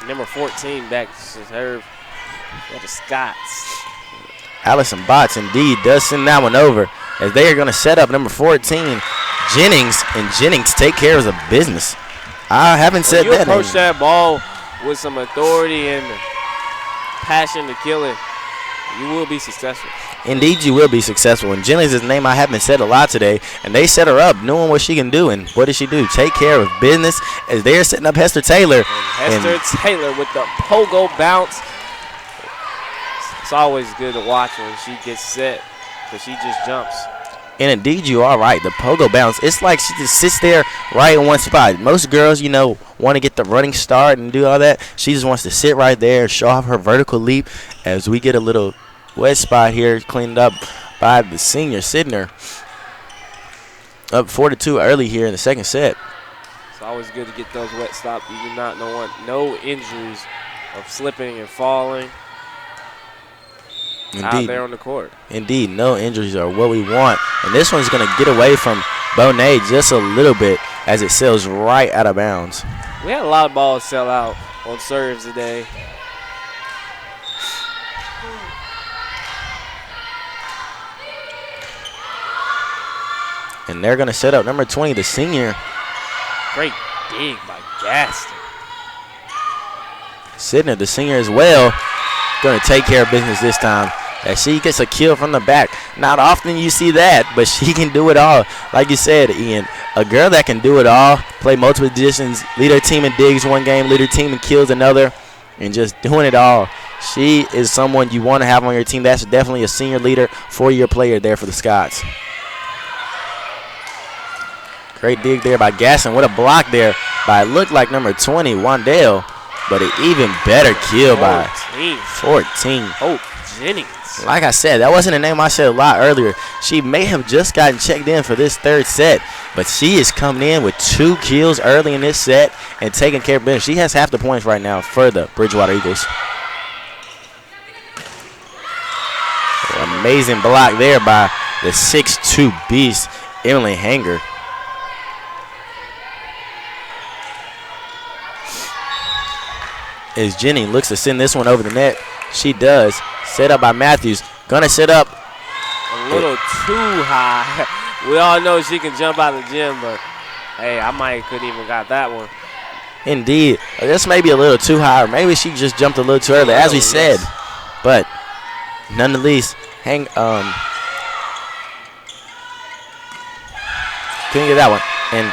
Number 14 back to serve for the Scots. Allison Botts indeed does send that one over as they are going to set up number 14, Jennings, and Jennings take care of the business. I haven't said that. When you approach that ball with some authority and passion to kill it, you will be successful. Indeed, you will be successful. And Jennings is a name I haven't said a lot today, and they set her up knowing what she can do. And what does she do? Take care of business as they're setting up Hester Taylor. And Hester Taylor with the pogo bounce. It's always good to watch when she gets set because she just jumps. And indeed, you are right. The pogo bounce, it's like she just sits there right in one spot. Most girls, want to get the running start and do all that. She just wants to sit right there and show off her vertical leap as we get a little wet spot here cleaned up by the senior Sidner. Up 4-2 early here in the second set. It's always good to get those wet stops. You do not want no injuries of slipping and falling. Indeed. Out there on the court. Indeed, no injuries are what we want. And this one's going to get away from Bonet just a little bit as it sails right out of bounds. We had a lot of balls sell out on serves today. And they're going to set up number 20, the senior. Great dig by Gaston. Sidner, the senior as well, going to take care of business this time as she gets a kill from the back. Not often you see that, but she can do it all. Like you said, Ian, a girl that can do it all, play multiple positions, lead her team in digs one game, lead her team in kills another, and just doing it all. She is someone you want to have on your team. That's definitely a senior leader, 4-year player there for the Scots. Great dig there by Gaston. What a block there by, looked like number 20, Wandale. But an even better kill by 14. Oh, Jennings. Like I said, that wasn't a name I said a lot earlier. She may have just gotten checked in for this third set, but she is coming in with 2 kills early in this set and taking care of business. She has half the points right now for the Bridgewater Eagles. Amazing block there by the 6'2 beast, Emily Hanger. As Jenny looks to send this one over the net. She does. Set up by Matthews. Gonna set up. A little too high. We all know she can jump out of the gym, but hey, I couldn't even got that one. Indeed. This may be a little too high, or maybe she just jumped a little too early, as we said. But nonetheless, couldn't get that one. And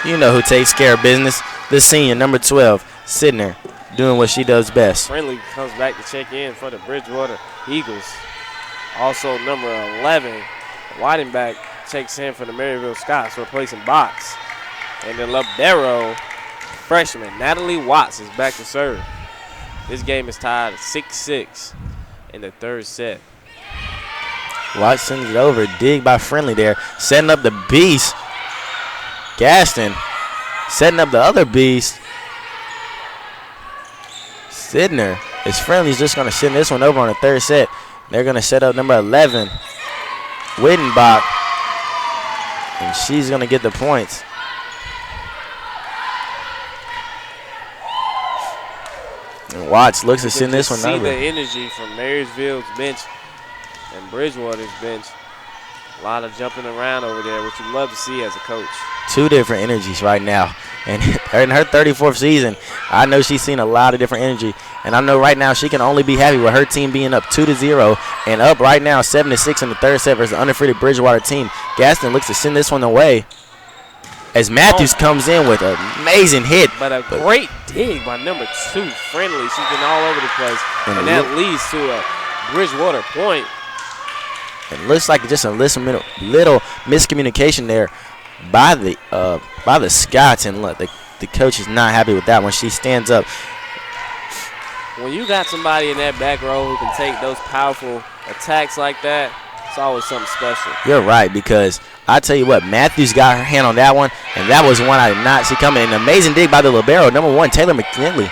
you know who takes care of business. The senior, number 12, Sidner, doing what she does best. Friendly comes back to check in for the Bridgewater Eagles. Also number 11, Weidenbach checks in for the Maryville Scots, replacing Box. And the libero freshman, Natalie Watts, is back to serve. This game is tied 6-6 in the third set. Watts sends it over. Dig by Friendly there. Setting up the beast. Gaston setting up the other beast. Sidner is friendly. He's just going to send this one over on the third set. They're going to set up number 11, Wittenbach, and she's going to get the points. And Watts looks to send this one over. See the energy from Marysville's bench and Bridgewater's bench. A lot of jumping around over there, which you love to see as a coach. Two different energies right now. And in her 34th season, I know she's seen a lot of different energy. And I know right now she can only be happy with her team being up 2-0 and up right now 7-6 in the third set versus the undefeated Bridgewater team. Gaston looks to send this one away as Matthews comes in with an amazing hit. But a great dig by number 2, Friendly. She's been all over the place. And that leads to a Bridgewater point. It looks like just a little miscommunication there by the Scots, and look, the coach is not happy with that one. She stands up. When you got somebody in that back row who can take those powerful attacks like that, it's always something special. You're right, because I tell you what, Matthews got her hand on that one, and that was one I did not see coming. An amazing dig by the libero, number 1, Taylor McKinley.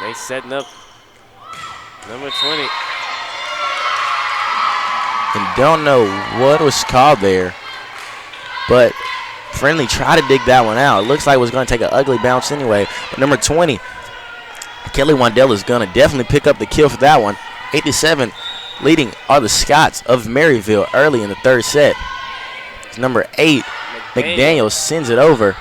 They setting up number 20. And don't know what was called there, but Friendly tried to dig that one out. It looks like it was going to take an ugly bounce anyway. But number 20, Kelly Wandell is going to definitely pick up the kill for that one. 8-7, leading are the Scots of Maryville early in the third set. It's number 8, McDaniel sends it over.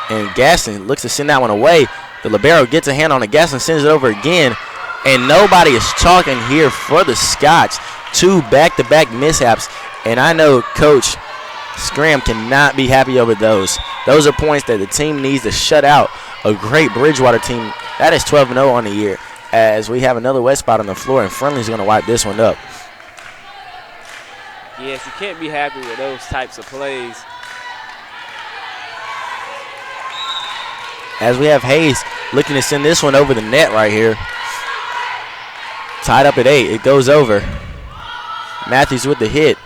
And Gaston looks to send that one away. The libero gets a hand on it. Gaston sends it over again. And nobody is talking here for the Scots. 2 back-to-back mishaps. And I know Coach Scram cannot be happy over those. Those are points that the team needs to shut out a great Bridgewater team. That is 12-0 on the year. As we have another wet spot on the floor, and Friendly's going to wipe this one up. Yes, you can't be happy with those types of plays. As we have Hayes looking to send this one over the net right here. Tied up at 8. It goes over. Matthews with the hit.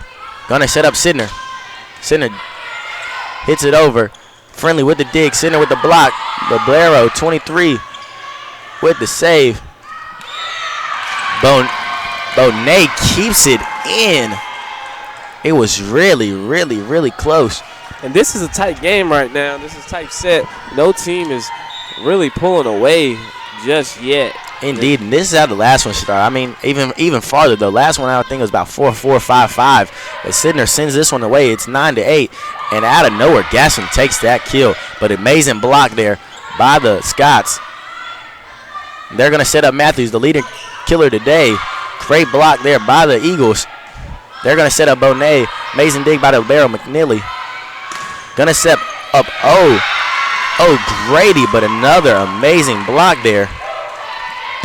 Gonna set up Sidner. Sidner hits it over. Friendly with the dig. Sidner with the block. Libero, 23, with the save. Bonet keeps it in. It was really, really, really close. And this is a tight game right now. This is a tight set. No team is really pulling away just yet. Indeed, and this is how the last one started. I mean, even farther though. Last one I think was about 4-4, 5-5. As Sidner sends this one away, it's 9-8, and out of nowhere, Gaston takes that kill. But amazing block there by the Scots. They're gonna set up Matthews, the leading killer today. Great block there by the Eagles. They're gonna set up Bonet. Amazing dig by the libero McNeely. Gonna set up Grady, but another amazing block there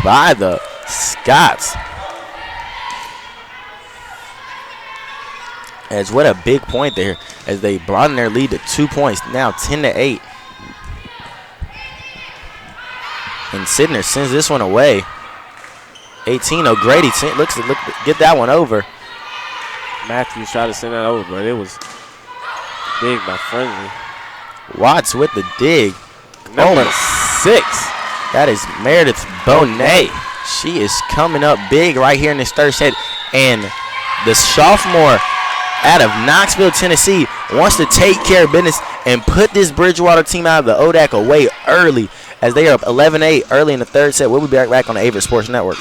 by the Scots. As what a big point there, as they broaden their lead to 2 points, now 10-8. And Sidner sends this one away. 18, O'Grady looks to get that one over. Matthews tried to send that over, but it was big by Friendly. Watts with the dig. Number 6. That is Meredith Bonet. She is coming up big right here in this third set. And the sophomore out of Knoxville, Tennessee, wants to take care of business and put this Bridgewater team out of the ODAC away early, as they are up 11-8 early in the third set. We'll be back on the Averett Sports Network.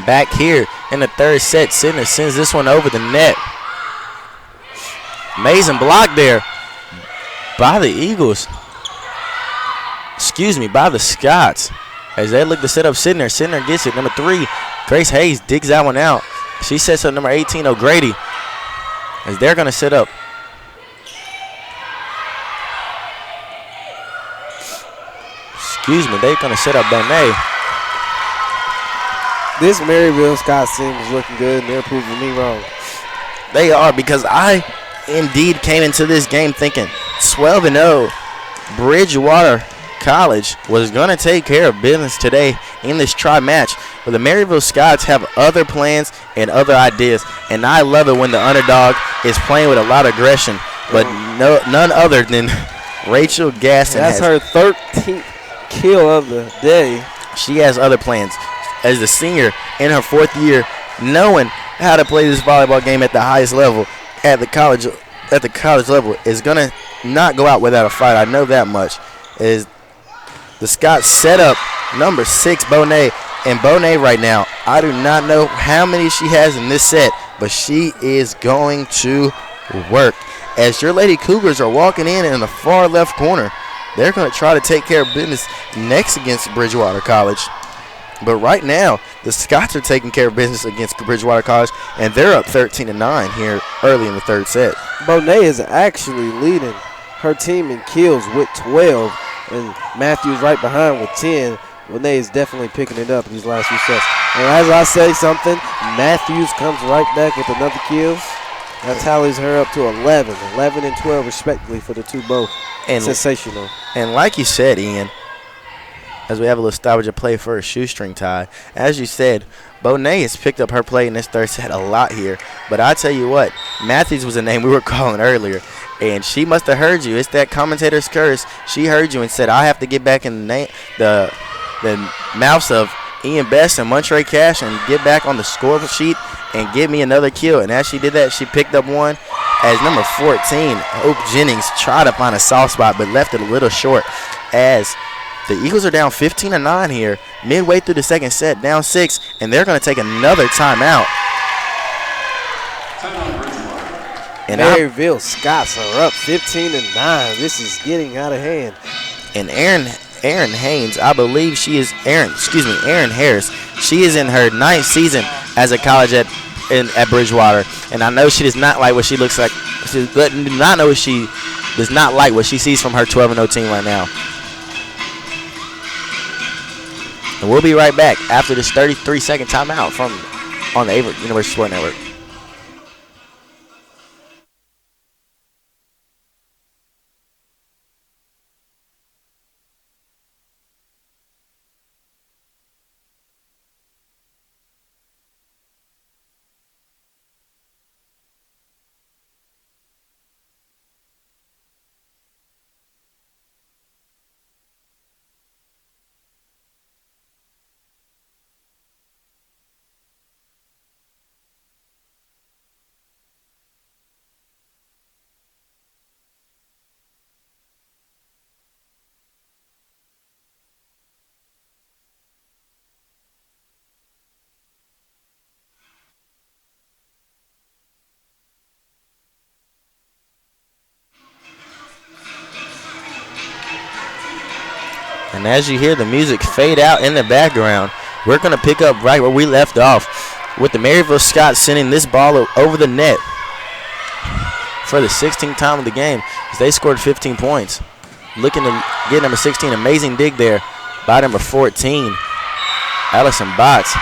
Back here in the third set, Sidner sends this one over the net. Amazing block there by the Eagles. Excuse me, by the Scots. As they look to set up Sidner. Sidner gets it. Number 3, Grace Hayes digs that one out. She sets up number 18, O'Grady. As they're going to set up. Excuse me, they're going to set up Bonet. This Maryville Scots team is looking good, and they're proving me wrong. They are, because I indeed came into this game thinking 12-0 Bridgewater College was going to take care of business today in this tri-match. But the Maryville Scots have other plans and other ideas, and I love it when the underdog is playing with a lot of aggression, but none other than Rachel Gaston. That's her 13th kill of the day. She has other plans. As the senior in her 4th year, knowing how to play this volleyball game at the highest level, at the college level, is gonna not go out without a fight. I know that much. Is the Scots set up number 6, Bonet, and Bonet right now, I do not know how many she has in this set, but she is going to work. As your Lady Cougars are walking in the far left corner, they're going to try to take care of business next against Bridgewater College. But right now, the Scots are taking care of business against Bridgewater College, and they're up 13-9 here early in the third set. Bonet is actually leading her team in kills with 12, and Matthews right behind with 10. Bonet is definitely picking it up in these last few sets. And as I say something, Matthews comes right back with another kill. That tallies her up to 11 and 12 respectively for the two both. And sensational. And like you said, Ian, as we have a little stoppage of play for a shoestring tie, as you said, Bonet has picked up her play in this third set a lot here. But I tell you what, Matthews was a name we were calling earlier, and she must have heard you. It's that commentator's curse. She heard you and said, I have to get back in the mouths of Ian Best and Montre Cash and get back on the score sheet and give me another kill. And as she did that, she picked up one as number 14, Hope Jennings, tried to find a soft spot but left it a little short, as the Eagles are down 15-9 here, midway through the second set, down 6, and they're going to take another timeout. And Maryville Scots are up 15-9. This is getting out of hand. And Erin Haynes, I believe she is Erin Harris. She is in her 9th season as a college at Bridgewater, and I know she does not like what she looks like. She does not know she does not like what she sees from her 12-0 team right now. And we'll be right back after this 33-second timeout on the Averett University Sports Network. And as you hear the music fade out in the background, we're going to pick up right where we left off with the Maryville Scots sending this ball over the net for the 16th time of the game as they scored 15 points. Looking to get number 16, amazing dig there by number 14, Allison Botts.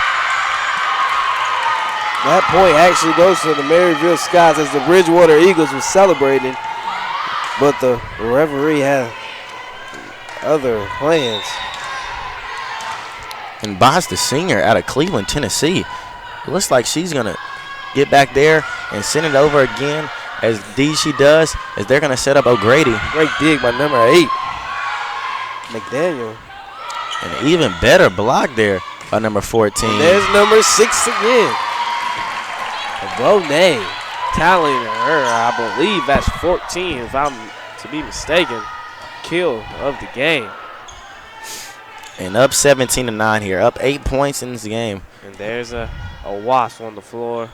That point actually goes to the Maryville Scots as the Bridgewater Eagles were celebrating, but the referee had other plans. And Botts, the senior out of Cleveland, Tennessee, looks like she's going to get back there and send it over again as she does, as they're going to set up O'Grady. Great dig by number 8, McDaniel. An even better block there by number 14. And there's number 6 again. Bonet tallying her, I believe that's 14 if I'm to be mistaken, kill of the game. And up 17-9 here. Up 8 points in this game. And there's a wasp on the floor.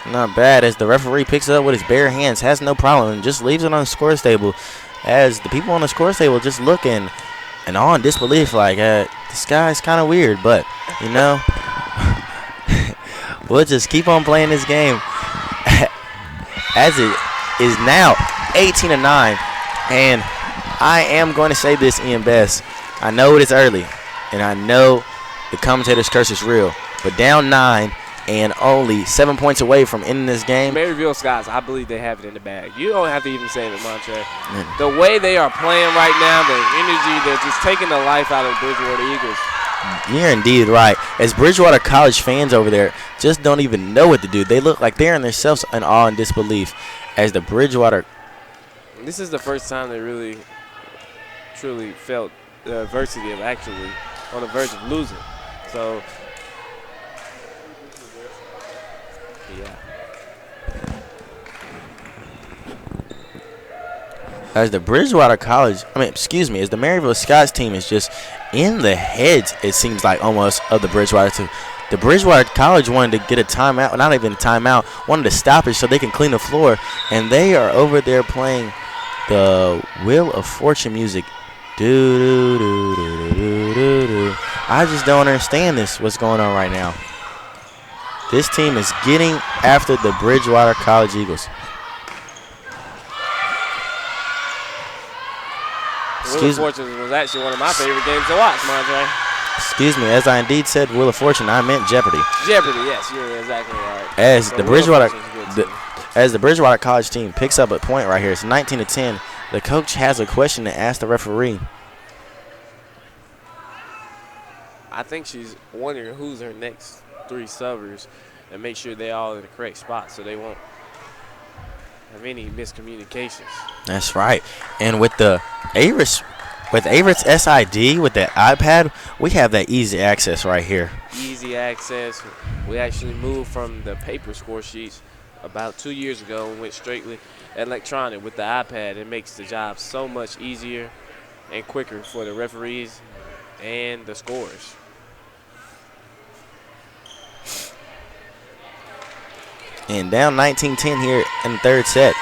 Not bad as the referee picks it up with his bare hands. Has no problem and just leaves it on the scores table. As the people on the scores table just looking and all in disbelief like, this guy's kind of weird. But, you know, we'll just keep on playing this game as it is now 18-9. And I am going to say this, Ian Best. I know it is early, and I know the commentator's curse is real, but down 9 and only 7 points away from ending this game. Maryville Scots, I believe they have it in the bag. You don't have to even say it, Montre. The way they are playing right now, the energy, they're just taking the life out of the Bridgewater Eagles. You're indeed right. As Bridgewater College fans over there just don't even know what to do. They look like they're in themselves in awe and disbelief as the Bridgewater. This is the first time they really, truly felt the adversity of actually on the verge of losing. So, yeah. As the Bridgewater College, as the Maryville Scots team is just in the heads, it seems like almost, of the Bridgewater team. The Bridgewater College wanted to get a timeout, not even a timeout, wanted to stop it so they can clean the floor, and they are over there playing the Wheel of Fortune music. Do, do, do, do, do, do, do. I just don't understand what's going on right now. This team is getting after the Bridgewater College Eagles. Wheel of Fortune was actually one of my favorite games to watch, Montre. Excuse me, as I indeed said Wheel of Fortune, I meant Jeopardy. Jeopardy, yes, you're exactly right. As the Bridgewater College team picks up a point right here, it's 19-10. The coach has a question to ask the referee. I think she's wondering who's her next 3 subbers and make sure they're all in the correct spot so they won't have any miscommunications. That's right. And with the Averett's SID, with that iPad, we have that easy access right here. Easy access. We actually moved from the paper score sheets about 2 years ago and went straightly electronic with the iPad. It makes the job so much easier and quicker for the referees and the scorers. And down 19-10 here in the third set.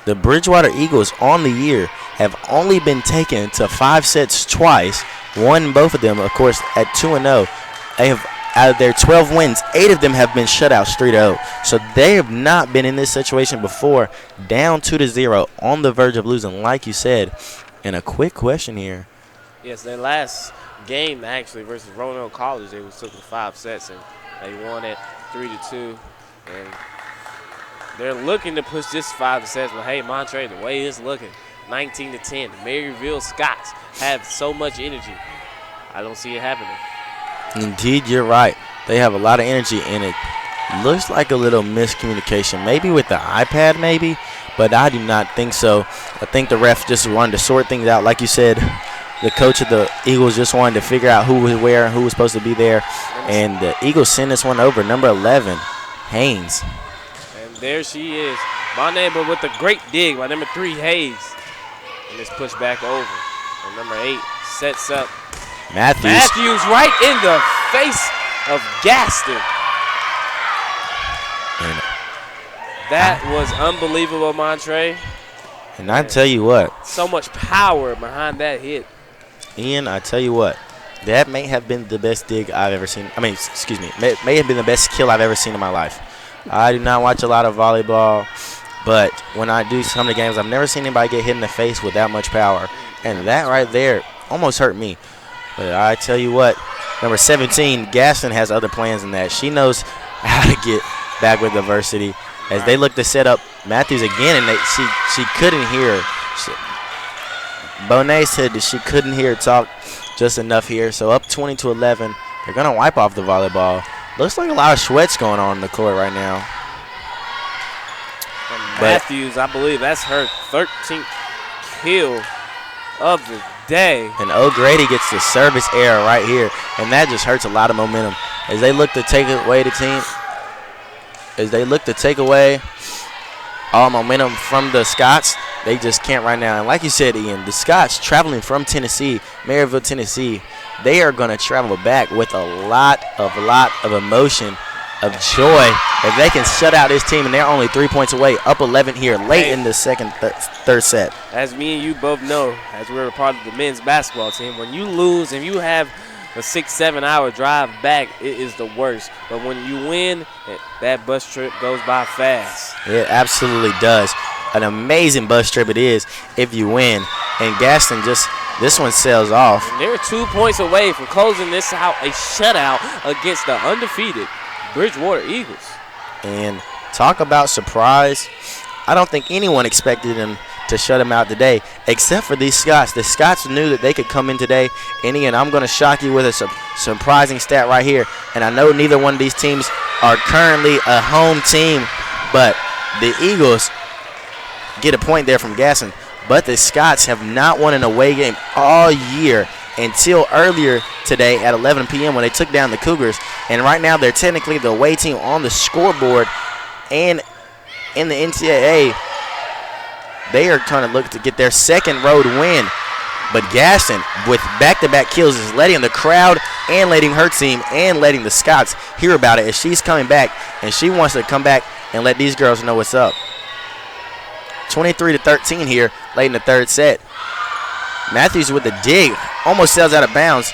The Bridgewater Eagles on the year have only been taken to 5 sets twice, won both of them, of course, at 2-0. They have, out of their 12 wins, 8 of them have been shutouts 3-0. So they have not been in this situation before, down 2-0, on the verge of losing, like you said. And a quick question here. Yes, their last game, actually, versus Roanoke College, they took the 5 sets, and they won at 3-2. And they're looking to push this 5 sets, but hey, Montre, the way it's looking, 19-10. Maryville Scots have so much energy. I don't see it happening. Indeed, you're right. They have a lot of energy, and it looks like a little miscommunication. Maybe with the iPad, maybe, but I do not think so. I think the ref just wanted to sort things out. Like you said, the coach of the Eagles just wanted to figure out who was where and who was supposed to be there. And the Eagles send this one over, number 11, Haynes. And there she is. Monet, but with a great dig by number 3, Hayes. And it's pushed back over. And number 8 sets up Matthews right in the face of Gaston. And that was unbelievable, Montre. And I tell you what. So much power behind that hit. Ian, I tell you what. That may have been the best dig I've ever seen. May have been the best kill I've ever seen in my life. I do not watch a lot of volleyball, but when I do some of the games, I've never seen anybody get hit in the face with that much power. And that right there almost hurt me. But I tell you what, number 17, Gaston has other plans than that. She knows how to get back with adversity. As they look to set up Matthews again, and she couldn't hear. Bonet said that she couldn't hear talk just enough here. So up 20-11, they're going to wipe off the volleyball. Looks like a lot of sweats going on in the court right now. And Matthews, I believe that's her 13th kill of the day. And O'Grady gets the service error right here, and that just hurts a lot of momentum. As they look to take away the team, as they look to take away all momentum from the Scots, they just can't right now. And like you said, Ian, the Scots traveling from Tennessee, Maryville, Tennessee, they are going to travel back with a lot of emotion, of joy. If they can shut out this team, and they're only 3 points away, up 11 here late in the third set. As me and you both know, as we're a part of the men's basketball team, when you lose and you have a 6-7 hour drive back, it is the worst. But when you win, that bus trip goes by fast. It absolutely does. An amazing bus trip it is if you win. And Gaston this one sails off. And they're 2 points away from closing this out, a shutout against the undefeated Bridgewater Eagles. And talk about surprise. I don't think anyone expected them to shut them out today, except for these Scots. The Scots knew that they could come in today. And Ian, I'm going to shock you with a surprising stat right here. And I know neither one of these teams are currently a home team, but the Eagles get a point there from Gaston. But the Scots have not won an away game all year until earlier today at 11 p.m. when they took down the Cougars. And right now they're technically the away team on the scoreboard. And in the NCAA, they are trying to look to get their second road win. But Gaston, with back-to-back kills, is letting the crowd and letting her team and letting the Scots hear about it as she's coming back. And she wants to come back and let these girls know what's up. 23-13 here late in the third set. Matthews with the dig. Almost sails out of bounds.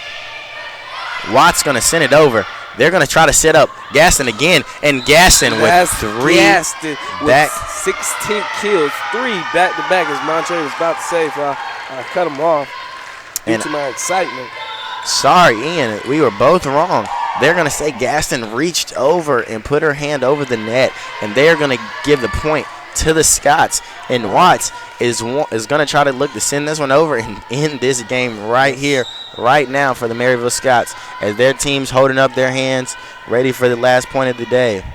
Watt's going to send it over. They're going to try to set up Gaston again. And Gaston with three back. 16 kills, 3 back-to-back, as Montre was about to say, before I cut him off due to my excitement. Sorry, Ian, we were both wrong. They're going to say Gaston reached over and put her hand over the net, and they're going to give the point to the Scots. And Watts is going to try to look to send this one over and end this game right here, right now for the Maryville Scots, as their team's holding up their hands, ready for the last point of the day.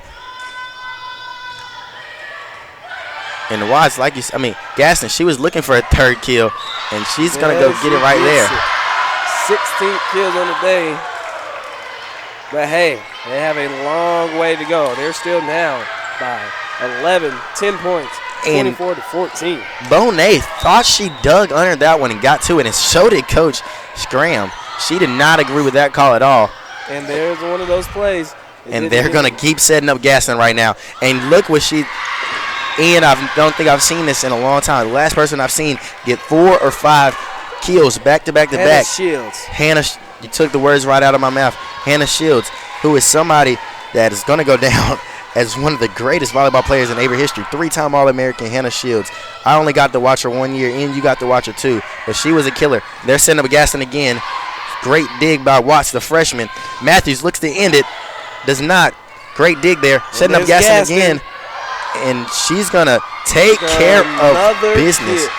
And Watts, Gaston, she was looking for a third kill, and she's going to go get it right there. 16 kills on the day. But, hey, they have a long way to go. They're still now by 10 points, 24-14. Bonet thought she dug under that one and got to it, and so did Coach Scram. She did not agree with that call at all. And there's one of those plays. And they're going to keep setting up Gaston right now. And look what Ian, I don't think I've seen this in a long time. The last person I've seen get 4 or 5 kills back to back to back. Hannah Shields. You took the words right out of my mouth. Hannah Shields, who is somebody that is going to go down as one of the greatest volleyball players in Averett history. 3-time All-American Hannah Shields. I only got to watch her 1 year, and you got to watch her 2. But she was a killer. They're setting up Gaston again. Great dig by Watts, the freshman. Matthews looks to end it. Does not. Great dig there. Setting up Gaston again. And she's going to take care of business. Hit.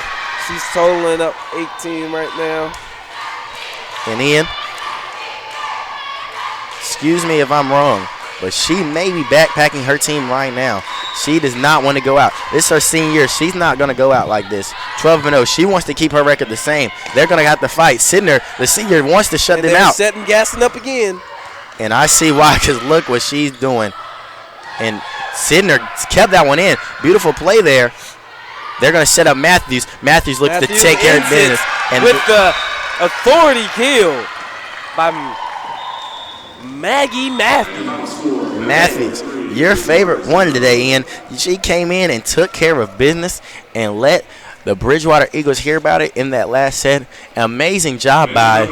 She's totaling up 18 right now. And Ian, excuse me if I'm wrong, but she may be backpacking her team right now. She does not want to go out. This is her senior year. She's not going to go out like this. 12-0. She wants to keep her record the same. They're going to have to fight. Sidner, the senior, wants to shut them out. Setting Gaston up again. And I see why, because look what she's doing. And Sidner kept that one in. Beautiful play there. They're going to set up Matthews. Matthews looks to take care of business. And with the authority kill by Maggie Matthews. Matthews, your favorite one today, Ian. She came in and took care of business and let the Bridgewater Eagles hear about it in that last set. Amazing job by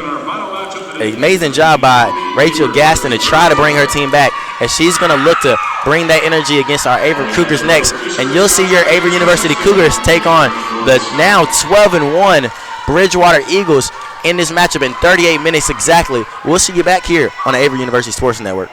Rachel Gaston to try to bring her team back, as she's going to look to bring that energy against our Averett Cougars next. And you'll see your Averett University Cougars take on the now 12-1 Bridgewater Eagles in this matchup in 38 minutes exactly. We'll see you back here on the Averett University Sports Network.